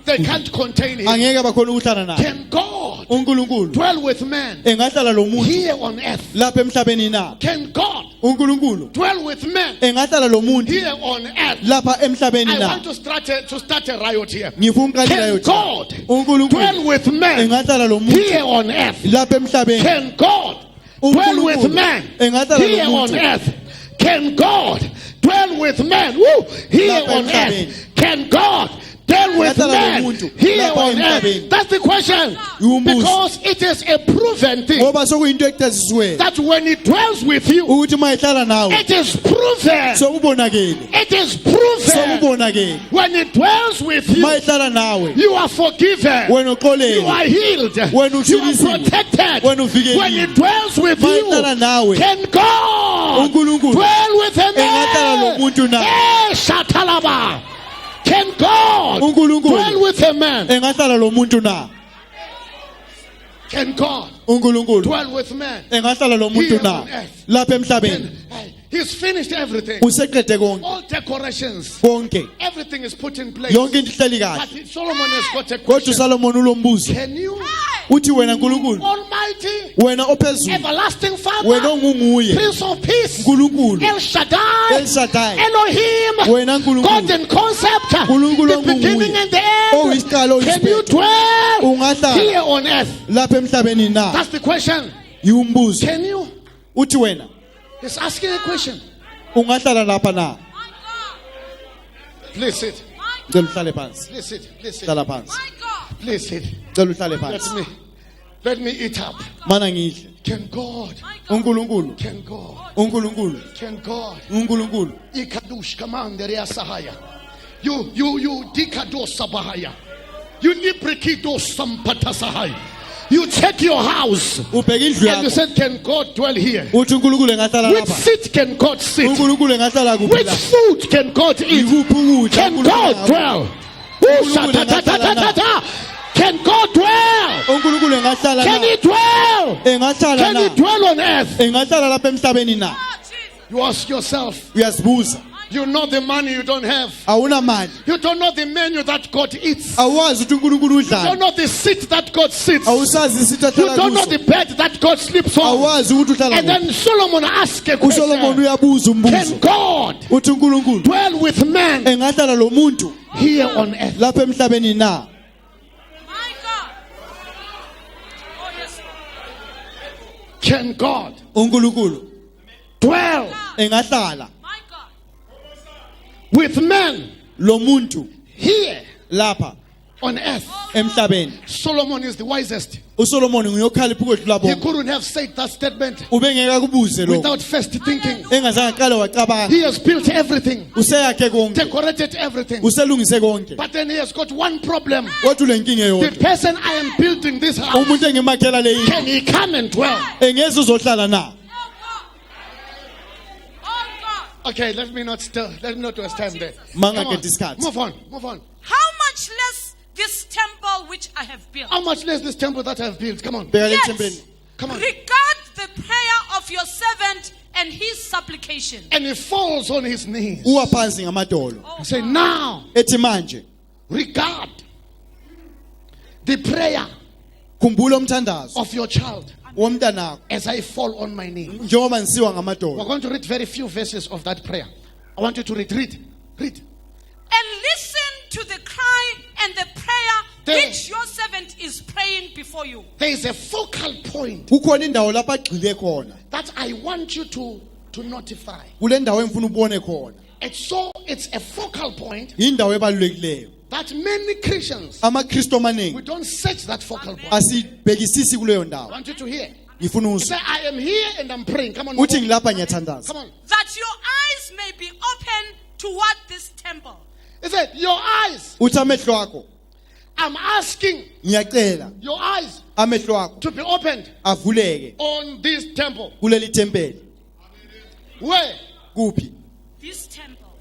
they can't contain him. angeke bakhona ukuhlala naye Can God uNkulunkulu dwell with men engahlala lo muntu here on earth? lapha emhlabeni na Can God uNkulunkulu dwell with men engahlala lo muntu here on earth? lapha emhlabeni I na want to start a riot here. ngifuna uqalila Can yothi God uNkulunkulu dwell with men engahlala lo muntu here on earth? lapha emhlabeni Can God dwell with uNkulunkulu men engahlala here lo on muntu earth? Can God dwell with men Woo! Here Lapha on emhlabeni. earth? Can God dwell with Engahlala men lo muntu here lapha on earth? emhlabeni. That's the question. Umbuzo. Because it is a proven thing ngoba sokuyinto ekuthazisiweyo that when it dwells with you, ukuthi mayihlala nawe it is proven. sokubonakele It is proven. sokubonakele When it dwells with you, mayihlala nawe you are forgiven. wena You uxolele are healed. Wena You are uphilisiwe. protected. Wena uvikeliwe. When it dwells with mayihlala you, nawe can God uNkulunkulu dwell with a engahlala lo man? muntu na Eh, Shatalaba. Can God God uNkulunkulu dwell with a man? engahlala lo muntu na? Can God uNkulunkulu dwell with man? engahlala lo muntu Here na on earth. lapha emhlabeni? He's finished everything. Useqede konke All decorations, konke, everything is put in place. yonke into ihleli But kahle. Solomon has got a Kodwa question. uSolomon ulombuzo Can you, uthi, wena Nkulunkulu, Almighty, wena ophezulu, everlasting wena Father, ongunguye Prince of Peace, Nkulunkulu, El Shaddai, El Shaddai, Elohim, wena God Nkulunkulu, and concept, Nkulunkulu the beginning ongunguye, and the end. oyisiqalo Can you oyisiphetho, dwell ungahlala here on earth? lapha emhlabeni na? That's the question. Yiwumbuzo. Can you? Uthi wena He's asking a question. ungahlala lapha na? Please sit. Ngicela uhlale phansi. Please sit. Please sit. Hlala phansi. Please sit. Ngicela uhlale phansi. Let me eat up. Mana ngidle. Can God? uNkulunkulu, Can God? uNkulunkulu, Can God? uNkulunkulu. Ikadush commander ya sahaya. You dikados sabahaya. You nibrikidos sampata sahaya. You check your house Ubheka indlu and you yakho. said, can God dwell here? Uthi uNkulunkulu engahlala Which lapha. seat can God sit? uNkulunkulu engahlala kuphi Which lapha? food can God eat? Yikuphi ukudla Can uNkulunkulu God engakho? dwell? Can God dwell? uNkulunkulu engahlala Can na? He dwell? Engahlala Can He na? dwell on earth? Engahlala lapha emhlabeni na? You ask yourself. Uyazibuza. You know the money you don't have. Awuna mali. You don't know the menu that God eats. Awazi ukuthi uNkulunkulu You don't udlani. know the seat that God sits. You Awusazi isithi ahlala don't know kuso. the bed that God sleeps on. Awazi ukuthi uhlala And kuphi. then Solomon asked a uSolomon question. uyabuza Can umbuzo. God Uthi uNkulunkulu dwell with man engahlala lo muntu here on earth? lapha emhlabeni na? Can God uNkulunkulu dwell engahlala with man lo muntu here lapha on earth? emhlabeni? Solomon is the wisest. uSolomon nguyokhalipha ukwedlula He bonke. couldn't have said that statement Ubengeka kubuze lo without first thinking. engazange aqale wacabanga. He has built everything, Useyakhe konke, decorated everything. uselungise konke. But then he has got one problem. Kodwa lenkinga The yodwa, person I am building this house, umuntu engimakhela le indlu can he come and dwell? engeze uzohlala na? Okay, let me not waste time there. Manga Come on. get discards. Move on, move on. How much less this temple which I have built? How much less this temple that I have built? Come on. Bheka le Yes. thempeli. Come on. Regard the prayer of your servant and his supplication. And he falls on his knees. Uwa phansi ngamadolo. Say, now, Ethi manje, regard the prayer khumbula umthandazo of your child womntanakho as I fall on my knee. njengoba ngisiwa We're ngamadolo. going to read very few verses of that prayer. I want you to read. Read. And listen to the cry and the prayer There. which your servant is praying before you. There is a focal point Kukhona indawo lapha agxile khona. that I want you to notify. Kule ndawo engifuna ubone khona. It's a focal point Indawo ebalulekileyo. that many Christians, AmaKristu we amaningi don't search that focal point. asibhekisisi kuleyo I ndawo. want you to hear. Ngifuna uzwe. Say, I am here and I'm praying. Come on. Uthi Come on. ngilapha ngiyathandaza. Come on. That your eyes may be open toward this temple. He said, your eyes. Uthi amehlo akho, I'm asking ngiyacela your eyes amehlo akho to be opened avuleke on this temple. kuleli thempeli. Where? Kuphi? This temple.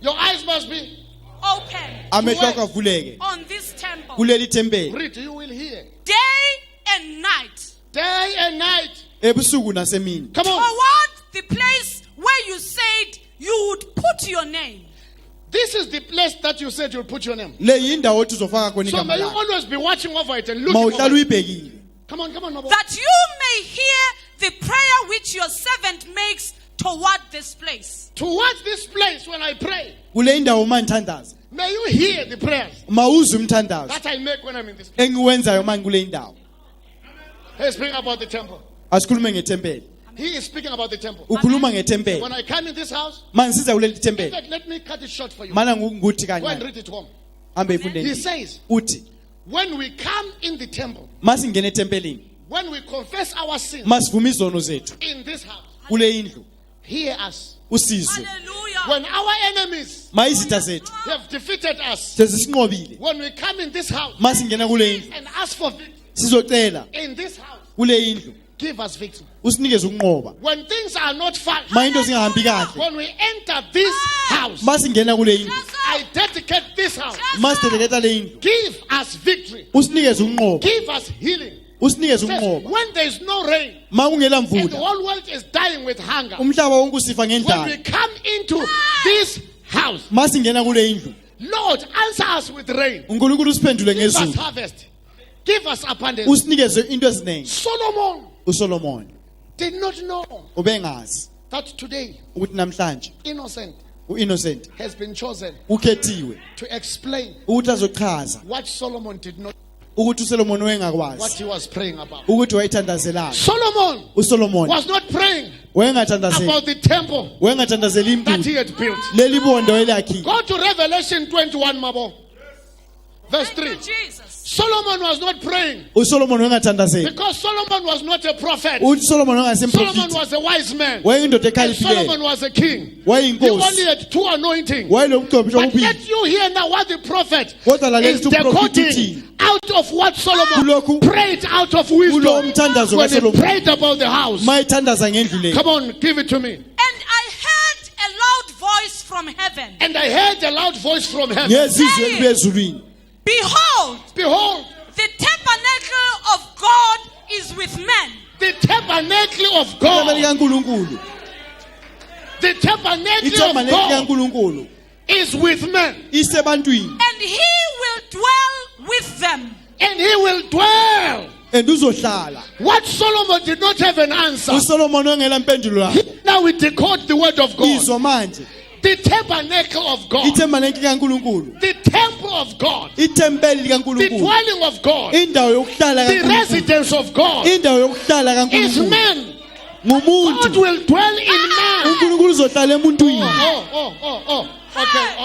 Your eyes must be. Open Amehlo akho avuleke on this temple. kuleli thempeli. Read, you will hear. Day and night. Day and night. Ebusuku nasemini. Come on. Toward the place where you said you would put your name. This is the place that you said you'll put your name. Le yindawo othi uzofaka khona So igama may you lakho. always be watching over it and looking Mawuhlala over it. uyibhekile. Come on, Nobo. That you may hear the prayer which your servant makes toward this place. Towards this place when I pray, Kule indawo mangithandaza. may you hear the prayers Mawuzwe umthandazo that I make when I'm in this place. engiwenzayo manje kule indawo. He's speaking about the temple. Asikhulume ngethempeli. He is speaking about the temple. Ukhuluma ngethempeli. When I come in this house, Manje siza kuleli in thempeli. fact, let me cut it short for you. Mana ngukuthi Go and kancane. read it home. Hambe ifunde He endlini. says, Uthi when we come in the temple, masingena ethempelini, when we confess our sins masivuma izono zethu in this house, kule indlu, hear us. usizwe. Hallelujah. When our enemies Mayizitha zethu have defeated us, sezisinqobile. when we come in this house Masingena kule indlu, and ask for victory sizocela in this house, kule indlu give us victory. usinikeze ukunqoba. When things are not fine, Ma into zingahambi kahle, when we enter this house, masingena kule indlu, I dedicate this house. masideleketa le indlu Give us victory. usinikeze unqobo Give us healing. usinikeze Says, unqobo when there is no rain ma kungela and the mvula whole world is dying with hunger, umhlaba wonke usifa when we ngendlala come into this house, masingena kule indlu Lord, answer us with rain. uNkulunkulu usiphendule Give us ngezulu harvest. Give us abundance. usinikeze into eziningi Solomon uSolomon did not know ubengazi that today ukuthi namhlanje innocent uInnocent has been chosen ukhethiwe to explain ukuthi azochaza what Solomon did not, ukuthi uSolomon what wayengakwazi he was praying about. ukuthi wayithandazelanga Solomon uSolomon was not praying wayengathandazeli about the temple wayengathandazeli that imduli he had built. leli bondo elakhi Go to Revelation 21, Mabo. Verse 3. Thank you, Jesus. Solomon was not praying uSolomon wayengathandazeli because Solomon was not a prophet. uthi Solomon Solomon wangasemprofiti was a wise man. wayeyindoda And ekhaliphileyo Solomon was a king. He only wayeyinkosi had two anointings. wayelomgcobi But obubili yet you hear now what the prophet Kodwa lalela is ukuthi uprofeti decoding out of what Solomon Kulokhu- prayed out of wisdom kulo mthandazo when he kaSolomon. prayed about the house. mayithandaza ngendlu leyo Come on, give it to me. And I heard a loud voice from heaven. And I heard a loud voice from heaven. ngezizwe elibuya ezulwini Behold, Behold, the tabernacle of God is with men. the tabernacle of ithemba God. likaNkulunkulu The tabernacle ithemba of God likaNkulunkulu is with men. isebantwini And he will dwell with them. And he will dwell. and uzohlala What Solomon did not have an answer. uSolomon ongela mpendulo yakho Now we decode the word of God. izwa manje The tabernacle of God. ithemba likaNkulunkulu The temple of God. ithempeli The likaNkulunkulu dwelling of God. indawo yokuhlala The kaNkulunkulu residence of God indawo yokuhlala is kaNkulunkulu man. God ngumuntu will dwell in man. uNkulunkulu uzohlala emuntwini Oh.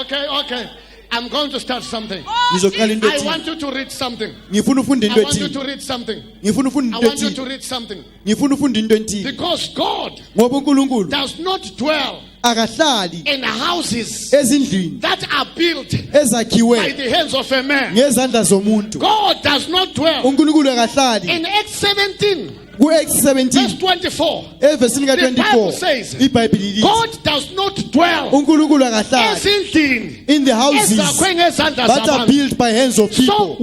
Okay. I'm going to start something. Oh, ngizoqala into I ethile want you to read something. ngifuna ufunde I into want you ethile to read something. ngifuna ufunde I into want you to ethile read something. ngifuna ufunde into ethile Because God ngoba uNkulunkulu does not dwell akahlali in houses ezindlini that are built by ezakhiwe the hands of a man. ngezandla zomuntu God does not dwell. uNkulunkulu akahlali In Acts 17, ku-Acts verse 17 24, evesini The Bible ka-24 says, ibhayibhili lithi God does not dwell uNkulunkulu akahlali ezindlini in the houses ezakhiwe ngezandla that are zabantu. built by hands of So people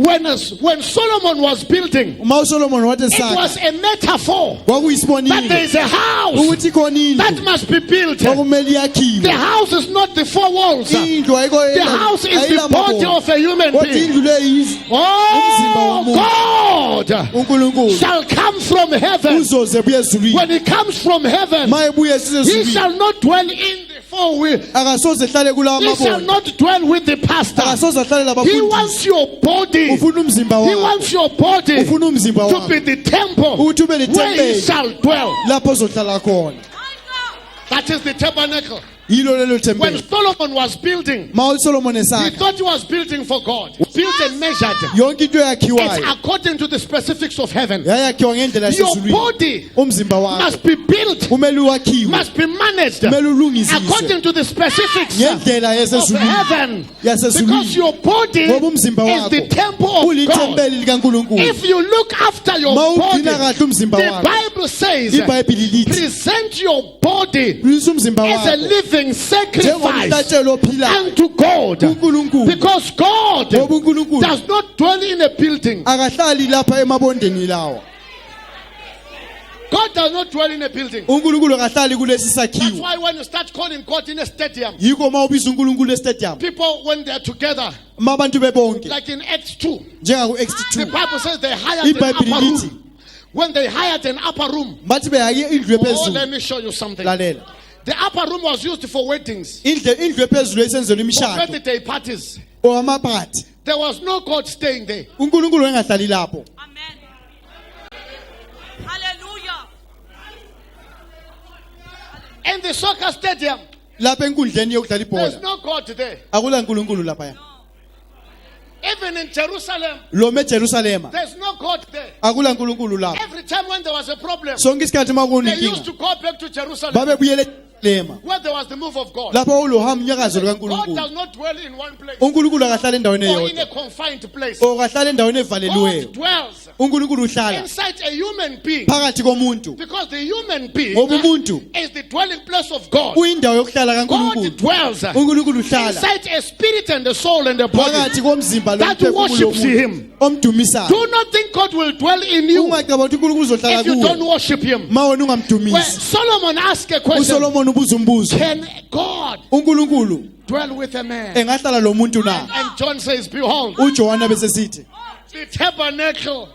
when Solomon was building, uma uSolomon wathi it was esakha a metaphor that there kwakuyisibonile is a house ukuthi khona that indlu must be built. okumele The yakhiwe house is not the four walls. The indlu ayikho house is the body of a human kodwa being. indlu leyi Oh, God uNkulunkulu shall come from heaven. uzoze buye ezulwini When he comes from heaven, ma ebuye he esezulwini shall not dwell in the four wheel. akasoze ehlale kulawa He shall mabona not dwell with the pastor. akasoze ahlale He labafundisi wants your body. ufuna umzimba He wakho wants your body ufuna umzimba to wakho be the temple ukuthi ube where he litempeli shall dwell. lapho ozohlala khona That is the tabernacle. yilo lelo When tempeli Solomon was building, ma uSolomon he esakha thought he was building for God. Built and measured. yonke into It's eyakhiwayo according to the specifics of heaven. yayakhiwa ngendlela Your yasezulwini body umzimba wakho must be built, kumele wakhiwe must be managed kumele ulungisiswe according to the specifics ngendlela of yasezulwini heaven. Because yasezulwini your body ngoba umzimba is the wakho temple of God. ulithempeli likaNkulunkulu If you look after your ma body, ugcina kahle umzimba the wakho Bible says, ibhayibhili lithi present your body lungisa umzimba as a wakho living sacrifice njengomhlatshelo ophilayo unto God. kuNkulunkulu Because God ngoba uNkulunkulu does not dwell in a building. akahlali lapha emabondeni lawo God does not dwell in a building. uNkulunkulu akahlali kulesi That's sakhiwo why when you start calling God in a stadium, yikho ma ubiza uNkulunkulu estadium people, when they're together, ma abantu bebonke like in Acts 2, njengaku-Acts the 2 Bible says they hired an ibhayibhili upper lithi room. When they hired an upper room, bathi behake indlu oh, ephezulu let me show you something. lalela The upper room was used for weddings, indlu ephezulu esenzelwa for imishado birthday parties. or amaphathi There was no God staying there. uNkulunkulu wayengahlali lapho Amen. Hallelujah. And the soccer stadium, lapha enkundleni yokudlala there's ibhola no God there. akula nkulunkulu laphaya Even in Jerusalem, loma eJerusalema there's no God there. akula nkulunkulu lapho Every time when there was a problem, sonke isikhathi ma they used kuninkinga to go back to Jerusalem. babebuyele lema where there was the move of God. lapho ulohamba umnyakazo God lukaNkulunkulu. does not dwell in one place uNkulunkulu akahlala endaweni or in a eyodwa confined place. or akahlala endaweni evaleliweyo. God dwells uNkulunkulu uhlala inside a human being phakathi komuntu because the human being ngoba umuntu is the dwelling place of God. uyindawo yokuhlala God kaNkulunkulu. dwells uNkulunkulu uhlala inside a spirit and a soul and a body phakathi komzimba that lomphefumulo worships womuntu him. omdumisayo. Do not think God will dwell in you ungacabanga ukuthi uNkulunkulu uzohlala if you don't kuwe worship him. ma wena When ungamdumisi. Solomon asked a question, uSolomon ubuza umbuzo, can God uNkulunkulu dwell with a man? engahlala lo muntu na? And John says, behold, uJohana bese sithi the tabernacle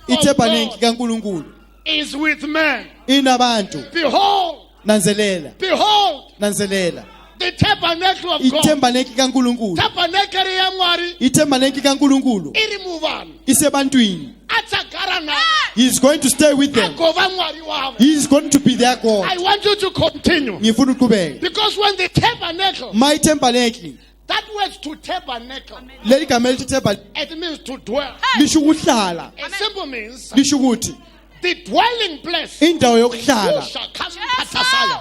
ithabernacle kaNkulunkulu is with man. inabantu. Behold, Nanzelela, behold, nanzelela. the tabernacle of God. Ithabernacle kaNkulunkulu. Tabernacle ya Mwari Ithabernacle kaNkulunkulu irimuvana. isebantwini. Atsagara na He is going to stay with them. agova Mwari wabo. He is going to be their God. I want you to continue. Ngifuna uqhubeke. Because when the tabernacle, My tabernacle, that word to tabernacle, leli gama elithi tabernacle it means to dwell. lisho ukuhlala. It simply means Lisho ukuthi the dwelling place. indawo yokuhlala, Ushakampatasaya.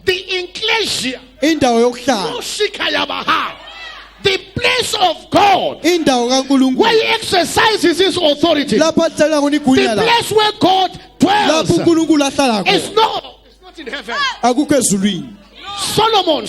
The ecclesia. indawo yokuhlala, Ushikayabaha. The place of God indawo where kaNkulunkulu he exercises his authority. The lapho ahlala khona igunya la, place where God dwells lapho uNkulunkulu ahlala is khona it's not in heaven. akukho ezulwini. Solomon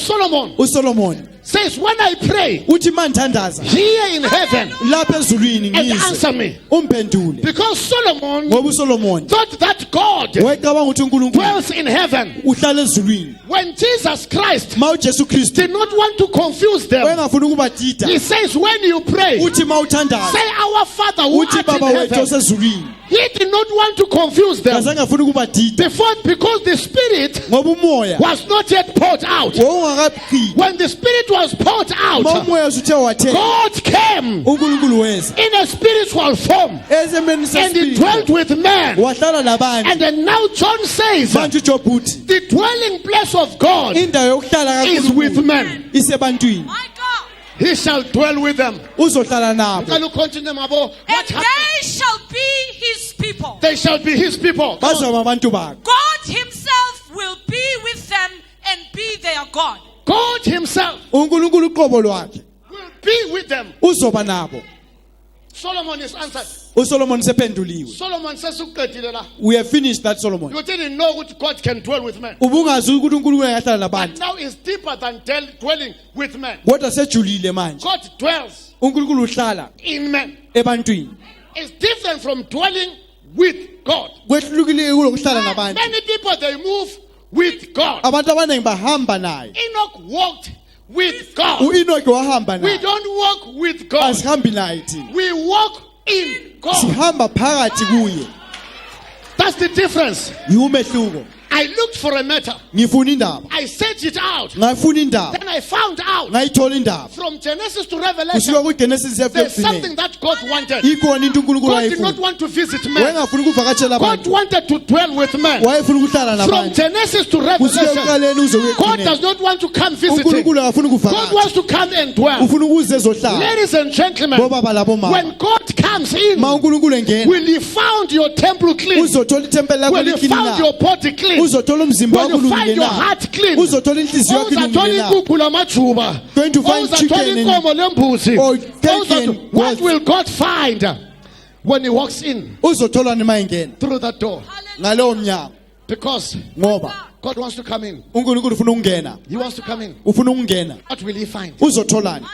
uSolomon says, when I pray uthi manthandaza here in heaven lapha ezulwini and ngizwe answer me. umphendule. Because Solomon Ngoba uSolomon thought that God wayecabanga ukuthi uNkulunkulu dwells in heaven. uhlala ezulwini. When Jesus Christ Ma uJesu Kristu did not want to confuse them, wayengafuna ukubatita, he says, when you pray, uthi ma uthandaza say, our Father who uthi art baba in wethu heaven. osezulwini. He did not want to confuse them Kazange afuna ukubatita because the Spirit ngoba umoya was not yet poured out. wawungakaqhiki. When the Spirit was poured Ma out, umoya usuthe wathe God came uNkulunkulu weza in a spiritual form ezemeni and he sespiritu dwelt with man. wahlala labantu. And then now John says, Manje uJob uthi the dwelling place of God indawo yokuhlala is with kaNkulunkulu men. isebantwini, My God. He shall dwell with them. uzohlala nabo. Can you continue, Mabo? What And happened? they shall be his people. They shall be his people. Come on. Bazoba abantu bakhe. God himself will be with them and be their God. God himself uNkulunkulu uqobo lwakhe will be with them. uzoba nabo. Solomon is answered. uSolomon sephenduliwe. Solomon says, "Uqedile la." We have finished that, Solomon. You didn't know what God can dwell with men. Ubungazi ukuthi uNkulunkulu engahlala But labantu. now it's deeper than dwelling with men. Kodwa sejulile manje. God dwells uNkulunkulu uhlala in men. ebantwini. It's different from dwelling with God. Kwehlukile kulokuhlala nabantu. Many people, they move with God. Abantu abaningi bahamba naye. Enoch walked with God. uEnoki wahamba We naye. don't walk with God. Asihambi naye thina. We walk in God. Sihamba phakathi kuye. That's the difference. Yiumehluko. I looked for a matter. Ngifuna indaba. I searched it out. Ngafuna indaba. Then I found out Ngayithola indaba. from Genesis to Kusuka Revelation, kuGenesis there's something ekugcineni. that God wanted. Ikhona into uNkulunkulu God did not wayefuna. want to visit men. Wayengafuna ukuvakatshela God abantu. wanted to dwell with men. Wayefuna ukuhlala From nabantu. Genesis to Kusuka Revelation, ekuqaleni uze God does kuyekugcineni. not want to come visiting. uNkulunkulu akafuna God ukuvakatha. wants to come and dwell. Ufuna ukuze ezohlala. Ladies and gentlemen, Bobaba labomama. when God comes in, Ma uNkulunkulu engena, will he found your temple clean? uzothola ithempeli lakho Will you likhini found na. your body clean? Uzothola umzimba Will wakho you find ulungile your na. heart clean? Uzothola inhliziyo yakho Uzathola ilungile na. inkukhu lamajuba. Going to find Uzathola chicken and- inkomo lembuzi. or turkey and What goat. will God find when he walks in Uzothola nima ingena through that door? ngalowo mnyango. Because Ngoba God wants to come in. uNkulunkulu ufuna ukungena. He wants to come in. Ufuna ukungena. What will he find? Uzotholani?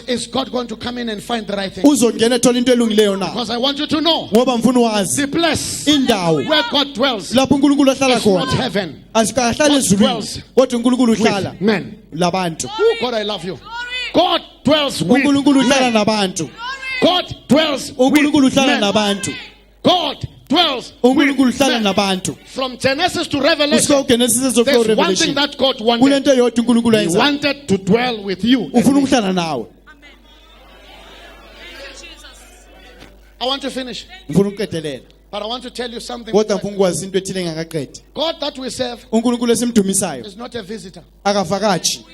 Is God going to come in and find the right thing? Uzongena ethola into elungileyo na. Because I want you to know Ngoba mfuna wazi the place indawo where God dwells lapho uNkulunkulu ahlala is not khona. heaven. Asikahlali God ezulwini. dwells Kodwa uNkulunkulu uhlala with men. labantu. Oh God, I love you. God dwells with uNkulunkulu uhlala men. nabantu. God dwells with uNkulunkulu uhlala men. nabantu. God dwells uNkulunkulu with uhlala men. nabantu. From Genesis to Kusuka Revelation, uGenesis ezofika there's one thing uRevelation. that God wanted. Kunento eyodwa uNkulunkulu He ayenza. wanted to dwell with you. and Ufuna me. ukuhlala nawe. I want to finish, Ufuna ukuqedelela. but I want to tell you something. Kodwa mfuna ukwazi into ethile engakaqedi. God that we serve uNkulunkulu esimdumisayo is not a visitor. akavakashi.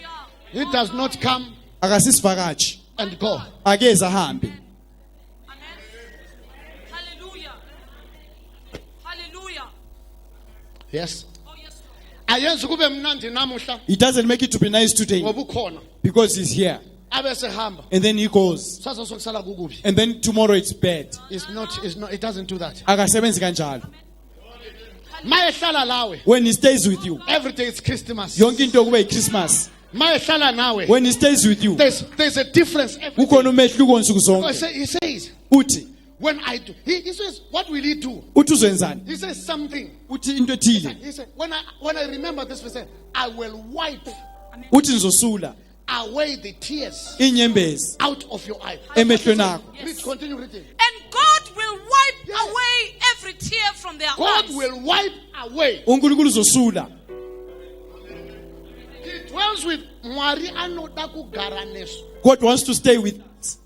He does not come Akasisivakashi. and go. Akeze ahambe. Hallelujah. Hallelujah. Yes. Oh, yes, Lord. ayenzi kube mnandi namuhla It doesn't make it to be nice today ngoba ukhona because he's here. abe sehamba And then he goes. sasa sokusala kukubi. And then tomorrow it's bad. It's not, it doesn't do that. Akasebenzi kanjalo. Mayehlala lawe, When he stays with you, every day it's Christmas. yonke into kube Christmas. Mayehlala nawe, When he stays with you, there's a difference every day. kukhona umehluko nsuku zonke. He says, Uthi, when I do, he says, what will he do? uthi uzwenzani? He says something. Uthi into ethile. He said, when I remember this verse, I will wipe Uthi ngizosula away the tears inyembezi out of your eye. emehlweni akho. Read, continue reading. And God will wipe away every tear from their God eyes. will wipe away. uNkulunkulu uzosula. He dwells with Mwari anoda kugara nesu. God wants to stay with us.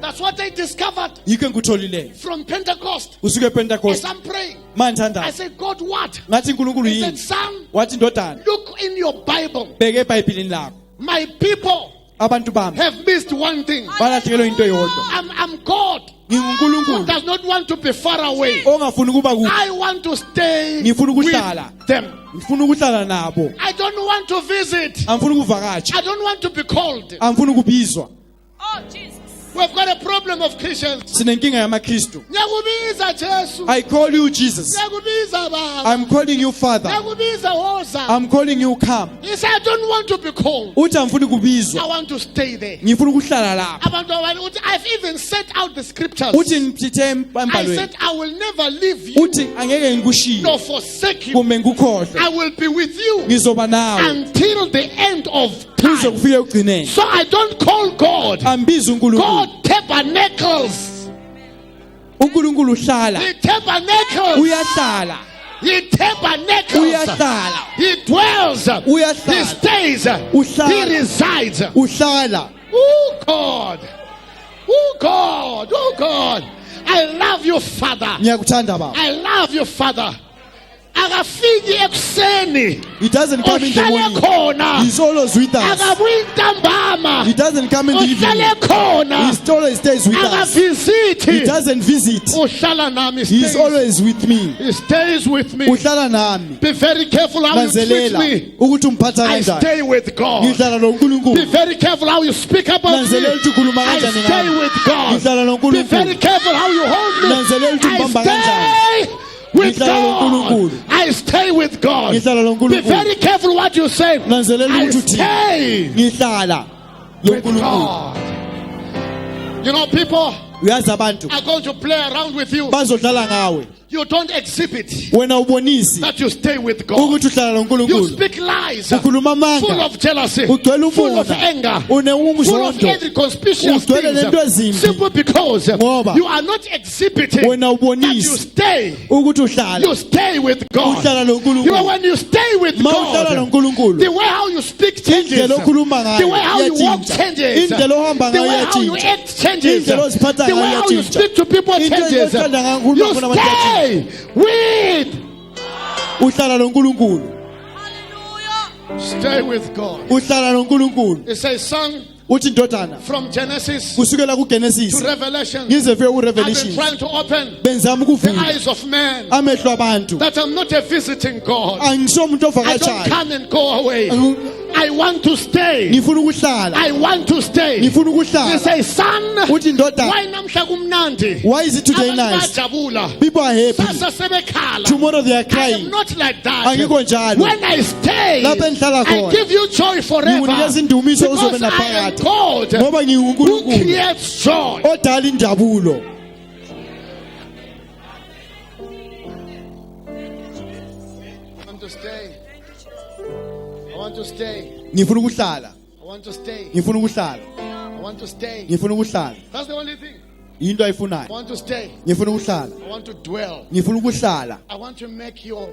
That's what they discovered Yikho ngikutholile. from Pentecost. Usuke As ePentecost. I'm praying, I Manthandana. said, God, what? Ngathi uNkulunkulu He said, yini? son, Wathi ndodana, look in your Bible. bheke eBhayibhelini lakho. My people Abantu bami have missed one thing. balahlekelwe into eyodwa. I'm God who NginguNkulunkulu does not want to be far away. ongafuni ukuba kude. I want to stay Ngifuna with ukuhlala. them. Ngifuna ukuhlala nabo. I don't want to visit. Angifuni ukuvakatsha. I don't want to be called. Angifuni ukubizwa. Oh, Jesus. We've got a problem of Christians. Sinenkinga yamaKristu. Ngiyakubiza Jesu. I call you Jesus. Ngiyakubiza Baba. I'm calling you Father. Ngiyakubiza Woza. I'm calling you come. He said, I don't want to be called. Uthi angifuni kubizwa. I want to stay there. Ngifuna ukuhlala lapha. Abantu abantu uthi, I've even set out the scriptures. Uthi ngiphethe I embhalweni. said, I will never leave you Uthi angeke ngikushiye nor forsake you. kumbe ngikukhohle. I will be with you Ngizoba nawe until the end of kuze time. kufike ekugcineni. So I don't call God. Ambiza uNkulunkulu. God tabernacles. uNkulunkulu uhlala. He tabernacles. Uyahlala. He tabernacles. Uyahlala. He dwells. Uyahlala. He stays. Uhlala. He resides. Uhlala. Oh God. Oh God. Oh God. I love you, Father. Ngiyakuthanda baba. I love you, Father. Akafiki ekuseni. He doesn't come in the Uhlale morning. khona. He's always with us. Akabuyi ntambama. He doesn't come in the evening. Uhlale khona. He always stays with us. He Akavisiti. doesn't visit. Uhlala nami. He's always with me. He stays with me. Uhlala nami. Be very careful how you treat Nanzelela me. ukuthi umphatha I kanjani. stay with God. Ngihlala Be noNkulunkulu. very careful how you speak about me. Nanzelela ukuthi ukhuluma I kanjani stay ngami. with God. Ngihlala Be very noNkulunkulu. careful how you hold me. Nanzelela ukuthi umbamba kanjani. I stay with Ngihlala God. noNkulunkulu. I stay with God. Ngihlala Be noNkulunkulu. very careful what you say. Nanzelela I ukuthi uthini. stay Ngihlala with noNkulunkulu. God. You know, people Uyazi abantu are going to play around with you. bazodlala ngawe. You don't exhibit Wena ubonisi that you stay with God. ukuthi uhlala You noNkulunkulu. speak lies, Ukhuluma full amanga. of jealousy, Ugcwele full of umona. anger, full of Uneumzondo. every conspicuous Ugcwele nento things, ezimbi. simply because Ngoba you are not exhibiting wena that you ubonisi stay. ukuthi uhlala. You stay with God. Uhlala You know, noNkulunkulu. when you stay with Ma uhlala God, noNkulunkulu. the way how you speak changes. Indlela okhuluma ngayo The way how you walk iyatshintsha. changes. Indlela ohamba The ngayo way how you iyatshintsha. act changes. Indlela oziphatha The way ngayo how you iyatshintsha. speak to people Into changes. ezithanda ngayo ukhuluma You khona abantu stay with. Uhlala noNkulunkulu. Hallelujah. Stay with God. Uhlala noNkulunkulu. It says, son, Uthi ndodana from Genesis kusukela kuGenesis to Revelation, ngize fike I've been kuRevelation trying to open benzama the ukuvula eyes of man amehlo abantu. that I'm not a visiting God. Angisho umuntu I don't ovakatshayo. come and go away. I want to stay. Ngifuna ukuhlala. I want to stay. Ngifuna He ukuhlala. says, son, Uthi ndodana, why namhla kumnandi? why is it today Abantu nice? bayajabula. People are happy. Sasa sebekhala. Tomorrow they are I am crying. not like that. Angikho njalo. When I stay, Lapho engihlala I khona. give you joy forever. Ngikunikeza indumiso uzobe Because I am naphakade. God Ngoba who nginguNkulunkulu creates joy. odala injabulo. I want to stay. I want to stay. Ngifuna ukuhlala. I want to stay. Ngifuna ukuhlala. I want to stay. Ngifuna ukuhlala. That's the only thing. Into I ayifunayo. want to stay. Ngifuna ukuhlala. I want to dwell. Ngifuna ukuhlala. I want to make your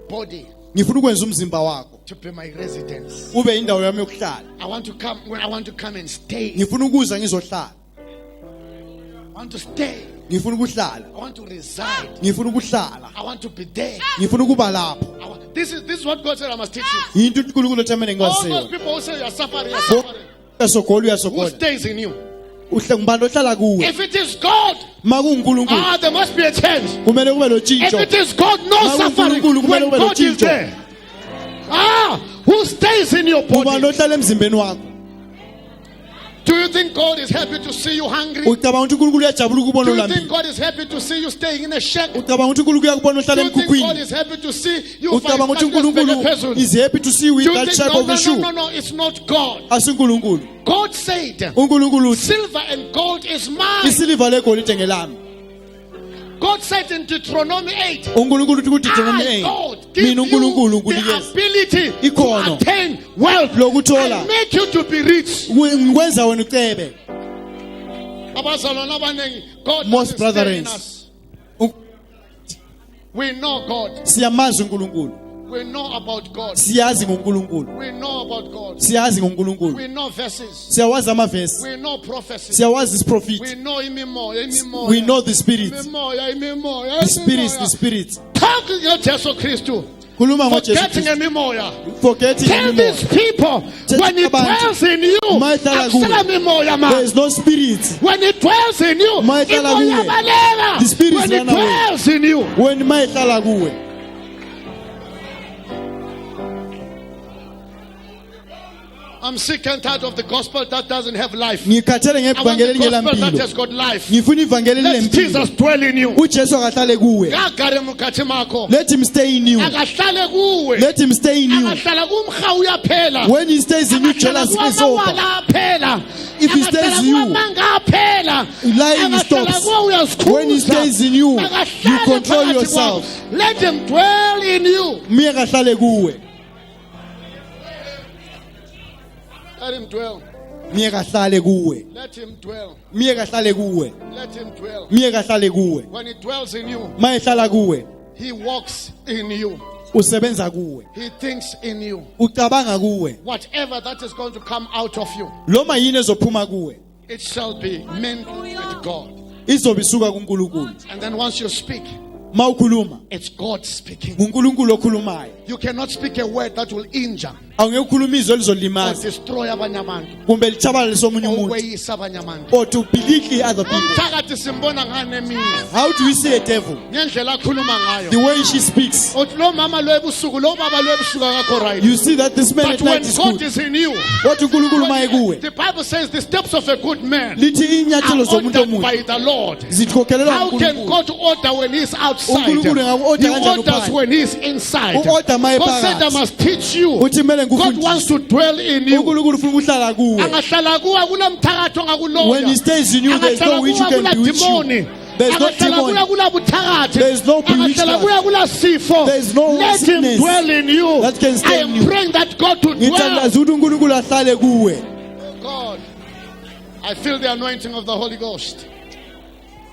body Ngifuna ukwenza umzimba wakho to be my residence. ube indawo yami yokuhlala. I want to come and stay. Ngifuna ukuza ngizohlala. I want to stay. Ngifuna ukuhlala. I want to reside. Ngifuna ukuhlala. I want to be there. Ngifuna ukuba lapho. This is what God said I must teach you. Into uNkulunkulu othamene All those ngwasiyo. people who say you're suffering. Who Uyasogolo stays in you? ngubani ohlala kuwe. If it is God, Makungunkulunkulu there must be a change. kumele kube If lotshintsho. it is God, no suffering uNkulunkulu when kumele kube God is lotshintsho. there. Who stays in your Ngubani body? ohlala emzimbeni wakho? Do you think God is happy to see you hungry? Ucabanga ukuthi uNkulunkulu uyajabula ukubona Do you think ulambile? God is happy to see you staying in a shack? Do Ucabanga ukuthi uNkulunkulu uyakubona uhlala you think God emkhukhwini? is happy to see you Ucabanga ukuthi uNkulunkulu person? is happy to see you with Do you that think shape of a shoe? no, it's not God. Asinkulunkulu. God said, uNkulunkulu uthi silver and gold is mine. isiliva legolide ngelami. God said in Deuteronomy 8, uNkulunkulu uthi kuDeuteronomy I, 8, God, give mina you uNkulunkulu the nginikeza ability to ikhono attain wealth lokuthola. and make you to be rich. ngikwenza wena ucebe. Abazalwane abaningi, God Most doesn't stay in brethren, us. We know God. siyamazi uNkulunkulu. We know about God. Siyazi ngoNkulunkulu. We know about God. Siyazi ngoNkulunkulu. We know verses. Siyawazi amavesi. We know prophecy. Siyawazi isiprofiti. We know imimoya. We know the spirit. Imimoya. The spirit, the spirit. Talk to Jesus Christ. Khuluma ngoJesu Forgetting Kristu. imimoya. Forgetting Tell these anymore. people when it dwells in you, Mayihlala kuwe. akusela mimoya There man. is no spirit. When it dwells in you, Mayihlala imoya kuwe. balela. The spirit When it run away. dwells in you. When mayihlala kuwe. I'm sick and tired of the gospel that doesn't have life. Ngikhathele I want ngevangeli the gospel that ngelampilo. has got life. Ngifuna ivangeli Let Jesus lempilo. dwell in you. uJesu akahlale kuwe. Agare mukhathi makho. Let him stay in you. Akahlale kuwe. Let him stay in you. Akahlala kumkha uyaphela. When he stays in you, jealousy is over. If he stays in you, lying stops. When he stays in you, you control yourself. Let him dwell in you. Miye kahlale kuwe. Let him dwell. Miye kahlale kuwe. Let him dwell. Miye kahlale kuwe. Let him dwell. Miye kahlale kuwe. When he dwells in you, Mayehlala kuwe, he walks in you. usebenza kuwe. He thinks in you. Ucabanga kuwe. Whatever that is going to come out of you, Loma yini ezophuma kuwe, it shall be meant with God. izobe isuka kuNkulunkulu. And then once you speak, Mawukhuluma, it's God speaking. nguNkulunkulu okhulumayo. You cannot speak a word that will injure Awungeke ukhuluma izwi or elizolimaza destroy abanye abantu kumbe lichabalise omunye or umuntu weyisa abanye abantu. or to belittle other people. Phakathi simbona ngane mina How do we see a devil? ngendlela akhuluma The ngayo. way she speaks. Uthi lo mama lo ebusuku lo baba lo ebusuku akakho right. You see that this man But at when night is God good. is in you, What uNkulunkulu maye kuwe, the Bible says the steps of a good man lithi inyathelo are zomuntu ordered omuhle by the Lord. zikhokhelelwa How can nguNkulunkulu. God order when he's outside? uNkulunkulu engaku-order He kanjani orders uphandle? when he's inside. U-order ma God said I ephakathi. must teach you. Uthi kumele God wants ngikufundise. to dwell in you. uNkulunkulu ufuna ukuhlala kuwe. Angahlala kuwe kulamthakatho ngakuloya. When he stays in you, there is no witch who can bewitch you. There is no demon. There is no bewitchment. There is no Let him sickness dwell in you. that can I stay in am you. praying that God to dwell. Ngithandaza ukuthi uNkulunkulu ahlale kuwe. God, I feel the anointing of the Holy Ghost.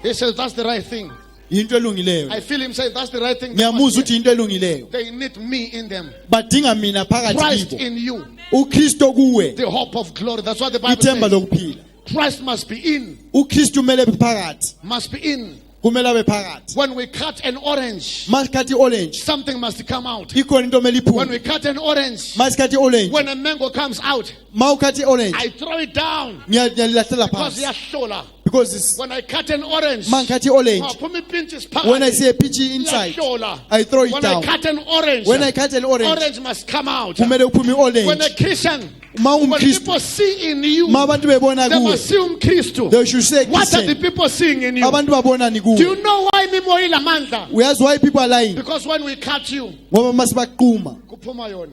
He says that's the right thing. Yinto elungileyo. I feel him say that's the right thing. They Ngiyamuzwa must ukuthi yinto elungileyo. hear. They need me in them. Badinga mina phakathi Christ kibo. in you, uKristu kuwe, the hope of glory. That's what the Bible ithemba says. lokuphila. Christ must be in. uKristu kumele abe phakathi. Must be in. Kumele abe phakathi. When we cut an orange, Masikhathi orange, something must come out. ikhona into kumele When iphume. we cut an orange, Masikhathi orange, when a mango comes out, mawukhathi orange, I throw it down ngiyalahlela because phansi. yahlola. Because it's When I cut an orange, mangikhathi orange, phuma ipintshi when I phakathi, see a peachy inside, iyahlola. I throw it When I down. cut an orange, When I cut an orange, orange must come out. kumele uphume When a orange. Christian, Ma when ungumKristu, people see in you, ma abantu bebona they must see kuwe, umKristu. they should say What are the Christian. people seeing in you? Abantu babonani Do you kuwe. know why imimoya ilamandla? Uyazi why people are lying? Because when we cut you, Ngoba masibaquma, kuphuma yona.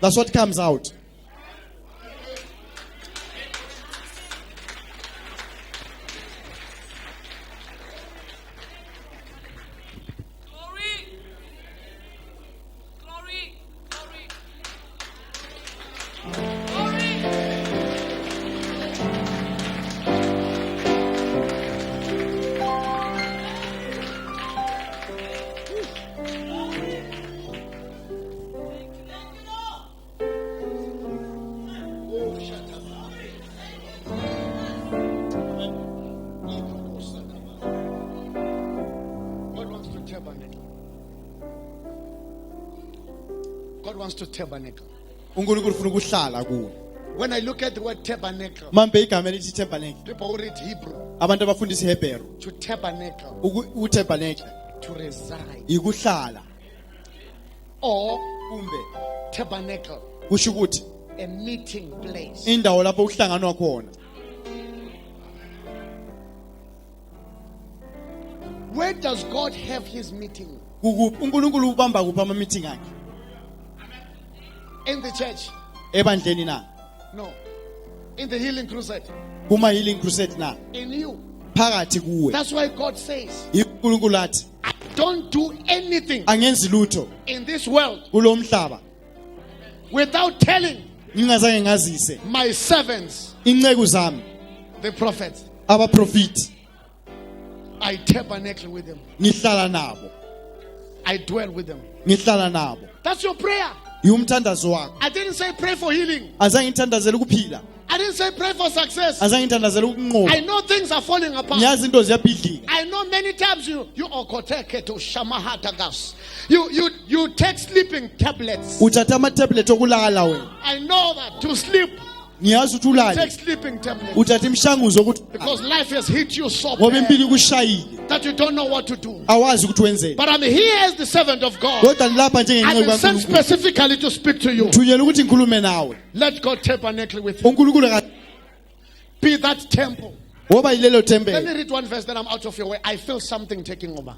that's what comes out. Glory. Glory. Glory. Glory. God wants to tabernacle. God wants to tabernacle. uNkulunkulu ufuna ukuhlala kuwe. When I look at the word tabernacle, mambe igama elithi tabernacle, people who read Hebrew, abantu abafundisa iHebheru, to tabernacle, utabernacle to reside, ikuhlala, or kumbe tabernacle, kusho ukuthi a meeting place. indawo lapho kuhlanganwa khona. Where does God have his meeting? Kukuphi uNkulunkulu ubamba kuphi ama meeting akhe? In the church? Ebandleni na? No. In the healing crusade? Kuma healing crusade na? In you. Phakathi kuwe. That's why God says, uNkulunkulu athi, don't do anything angenzi lutho in this world kulo mhlaba without telling ngingazange ngazise my servants, inceku zami the prophets. abaprofiti. I tabernacle with them. Ngihlala nabo. I dwell with them. Ngihlala nabo. That's your prayer. Umthandazo wakho. I didn't say pray for healing. Azange ngithandazele ukuphila. I didn't say pray for success. Azange ngithandazele ukunqoba. I know things are falling apart. Ngiyazi into ziyabhidlika. I know many times you take sleeping tablets. Uthatha ama tablet okulala wena. I know that to sleep, Ngiyazi ukuthi ulale. take sleeping tablets. Uthatha imishanguzo ukuthi Because life has hit you so ngoba bad impilo ikushayile. that you don't know what to do. Awazi ukuthi wenzeni. But I'm here as the servant of God. Kodwa lapha I've njengenceku been sent kaNkulunkulu. specifically to speak to you. Thunyelwa ukuthi ngikhulume nawe. Let God tabernacle with you. uNkulunkulu Be that temple. ngoba yilelo Let me thempeli. read one verse, then I'm out of your way. I feel something taking over.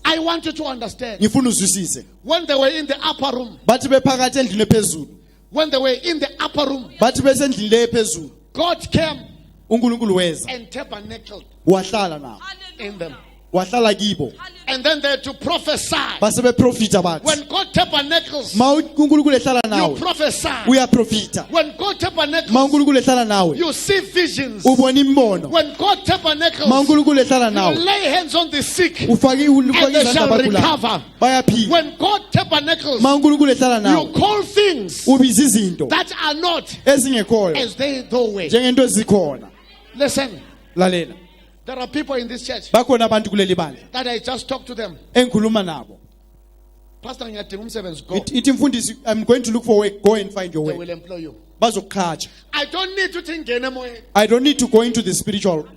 I want you to understand. Ngifuna uzwisise. When they were in the upper room, Bathi bephakathi endlini ephezulu. when they were in the upper room, Bathi besendlini le ephezulu. God came uNkulunkulu weza. and tabernacled Wahlala nabo. in them. Wahlala kibo. And then they had to prophesy. Base beprofita bathi. When God tabernacles, Ma uNkulunkulu ehlala you nawe. prophesy. Uyaprofita. When God tabernacles, Ma uNkulunkulu ehlala nawe. you see visions. Ubona imbono. When God tabernacles, Ma uNkulunkulu ehlala you nawe. lay hands on the sick Ufake and they izandla shall abagulayo. recover. Bayaphila. When God tabernacles, Ma uNkulunkulu ehlala nawe. you call things Ubiza izinto that are not ezingekhoyo as they though were. njengento ezikhona. Listen, Lalela. there are people in this church Bakhona abantu kuleli bandla that I just talked to them. engikhuluma nabo. Pastor, ngiyadinga umsebenzi, go. Ithi mfundisi, I'm going to look for work. Go and find your They work. will employ you. Bazokuqhatsha. I don't need to think anymore. I don't need to go into the spiritual.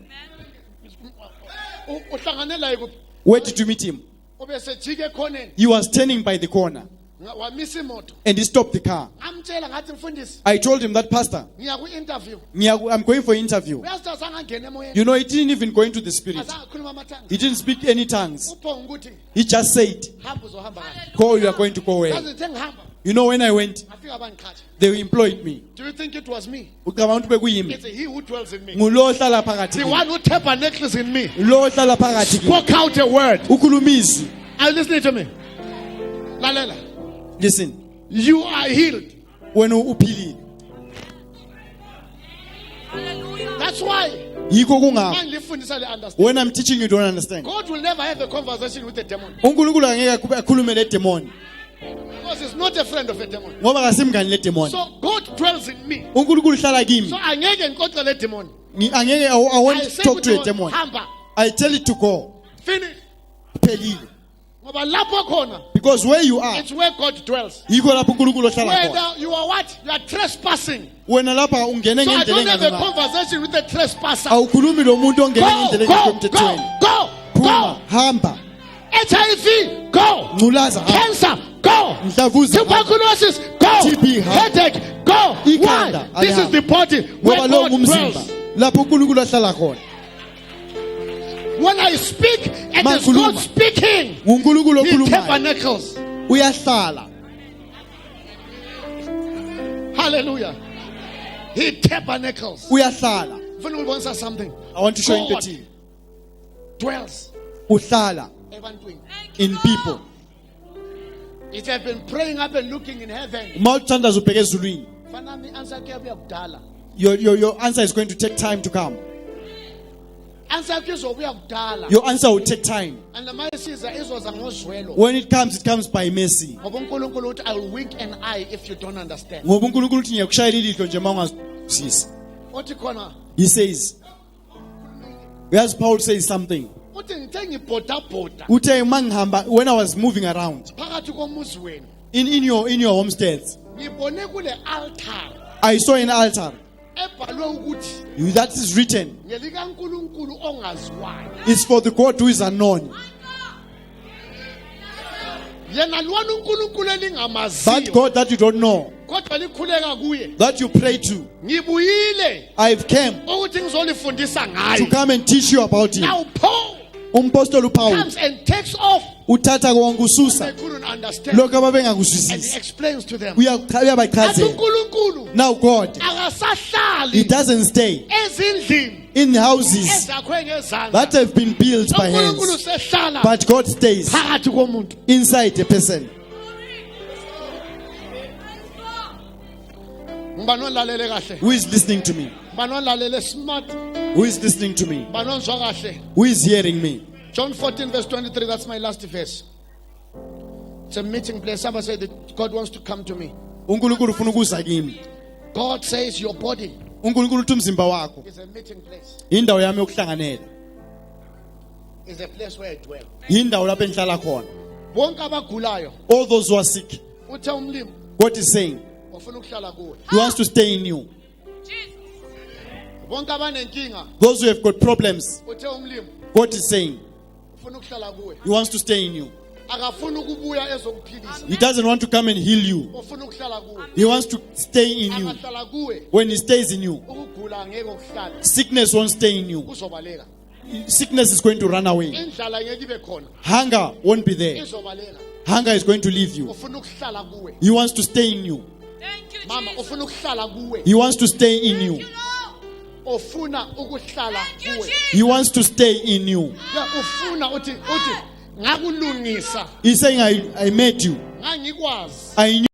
Uhlangane la kuphi? Where did you meet him? Ube sejike khoneni. He was standing by the corner Wamisa imoto. and he stopped the car. Amtshela ngathi mfundisi, I told him that, Pastor, ngiya ku-interview. I'm going for interview. Uyazi azange angene emoyeni. You know, he didn't even go into the spirit. Azange akhuluma amathanga. He didn't speak any tongues. Uphonga ukuthi He just said, hamba uzohamba kahle. go, you are going to go where? Yazi ngithe ngihamba, You know, when I went, ngafika bangiqhatsha. they employed me. Do you think it was me? Ucabanga ukuthi bekuyimi? It's he who dwells in me. Ngulo ohlala phakathi The kimi. one who tabernacles in me. Lo ohlala phakathi kimi. Spoke out a word. Ukhulumisi. Are you listening to me? Lalela. Listen, You are healed. wena uphilile. That's why Yikho kungakho. mangilifundisa le understand. When I'm teaching you don't understand. God will never have a conversation with a demon uNkulunkulu angeke akhulume le demon because he's not a friend of a demon. ngoba kasimngani le demon. So God dwells in me. uNkulunkulu uhlala kimi. So angeke ngixoxe le demon. Angeke I won't I say talk to a ukuthi demon. hamba. I tell it to go. Finish. Phelile. Ngoba lapho khona, Because where you are, it's where God dwells. yikho lapho uNkulunkulu ohlala khona. Whether you are what? You are trespassing. Wena lapha ungene So I ngendlela don't have a engangena. conversation with the trespasser. Awukhulumi lo muntu ongene Go, ngendlela go, emthethweni. go, Phuma, go. hamba. HIV, go. Ngculaza, hamba. Cancer, go. Mdlavuza, hamba. Tuberculosis, go. TB, hamba. Headache, go. Ikhanda, Why? This is alihamba. the body where Ngoba lo God ngumzimba. dwells. Lapho uNkulunkulu ahlala khona. When I speak, it is Makhuluma. God speaking. uNkulunkulu He okhulumayo. tabernacles. Uyahlala. Hallelujah. He tabernacles. Uyahlala. When we want something, I want to show you God 13. dwells. Uhlala Ebantwini. in people. It has been praying up and looking in heaven. Uma uthandaza ubheke ezulwini. Fanani answer kuyabuya kudala. Your answer is going to take time to come. Answer kuzobuya kudala. Your answer will take time. And the mayisiza izoza ngozwelo. When it comes by mercy. Ngoba uNkulunkulu uthi I will wink an eye if you don't understand. Ngoba uNkulunkulu uthi ngiyakushayela ilihlo nje mawungazwisisi. Uthi khona He says, whereas Paul says something. uthi ngithe ngibhodabhoda Uthe mangihamba, when I was moving around phakathi komuzi wenu in your homesteads, ngibone kule altar I saw an altar. ebhalwe ukuthi That is written. ngelikaNkulunkulu ongaziwayo. It's for the God who is unknown. Yena lwana uNkulunkulu That elingamaziyo. God that you don't know, Kodwa likhuleka kuye. that you pray to. Ngibuyile I've come ukuthi ngizolifundisa to ngaye. come and teach you about him. Now Paul Umpostoli uPaul comes and takes off. uthatha konke They ususa couldn't understand. lokho And he ababengakuzwisisi. explains to them. Uyabachazela. Athi uNkulunkulu Now God, akasahlali he doesn't stay ezindlini in the houses ezakhwe ngezandla. that have been built by uNkulunkulu hands, sehlala but God stays phakathi komuntu. inside a person. Ngibani olalele kahle? Who is listening to me? Ngibani olalele smart? Who is listening to me? Ngibani onzwa kahle? Who is hearing me? John 14 verse 23, that's my last verse. It's a meeting place. Somebody said that God wants to come to me. uNkulunkulu ufuna ukuza kimi. God says your body uNkulunkulu uthi umzimba wakho is a meeting place. indawo yami yokuhlanganela. Is a place where I dwell. Indawo lapho engihlala khona. Bonke abagulayo All those who are sick, uthe umlimi God is saying ufuna ukuhlala kuwe. he wants to stay in you. Bonke abanenkinga Those who have got problems, uthe umlimi God is saying ufuna ukuhlala kuwe. he wants to stay in you. Akafuna ukubuya ezokuphilisa. He doesn't want to come and heal you. Ufuna ukuhlala kuwe. He wants to stay in you. Akahlala kuwe. When he stays in you, Ukugula ngeke ukuhlala. sickness won't stay in you. Kuzobaleka. Sickness is going to run away. Indlala ngeke ibe khona. Hunger won't be there. Izobaleka. Hunger is going to leave you. Ufuna ukuhlala kuwe. He wants to stay in you. Mama ufuna ukuhlala kuwe. He wants to stay in you. Ufuna ukuhlala kuwe. He wants to stay in you. Ya ufuna uthi ngakulungisa. He's saying, I made you. Ngangikwazi. I knew.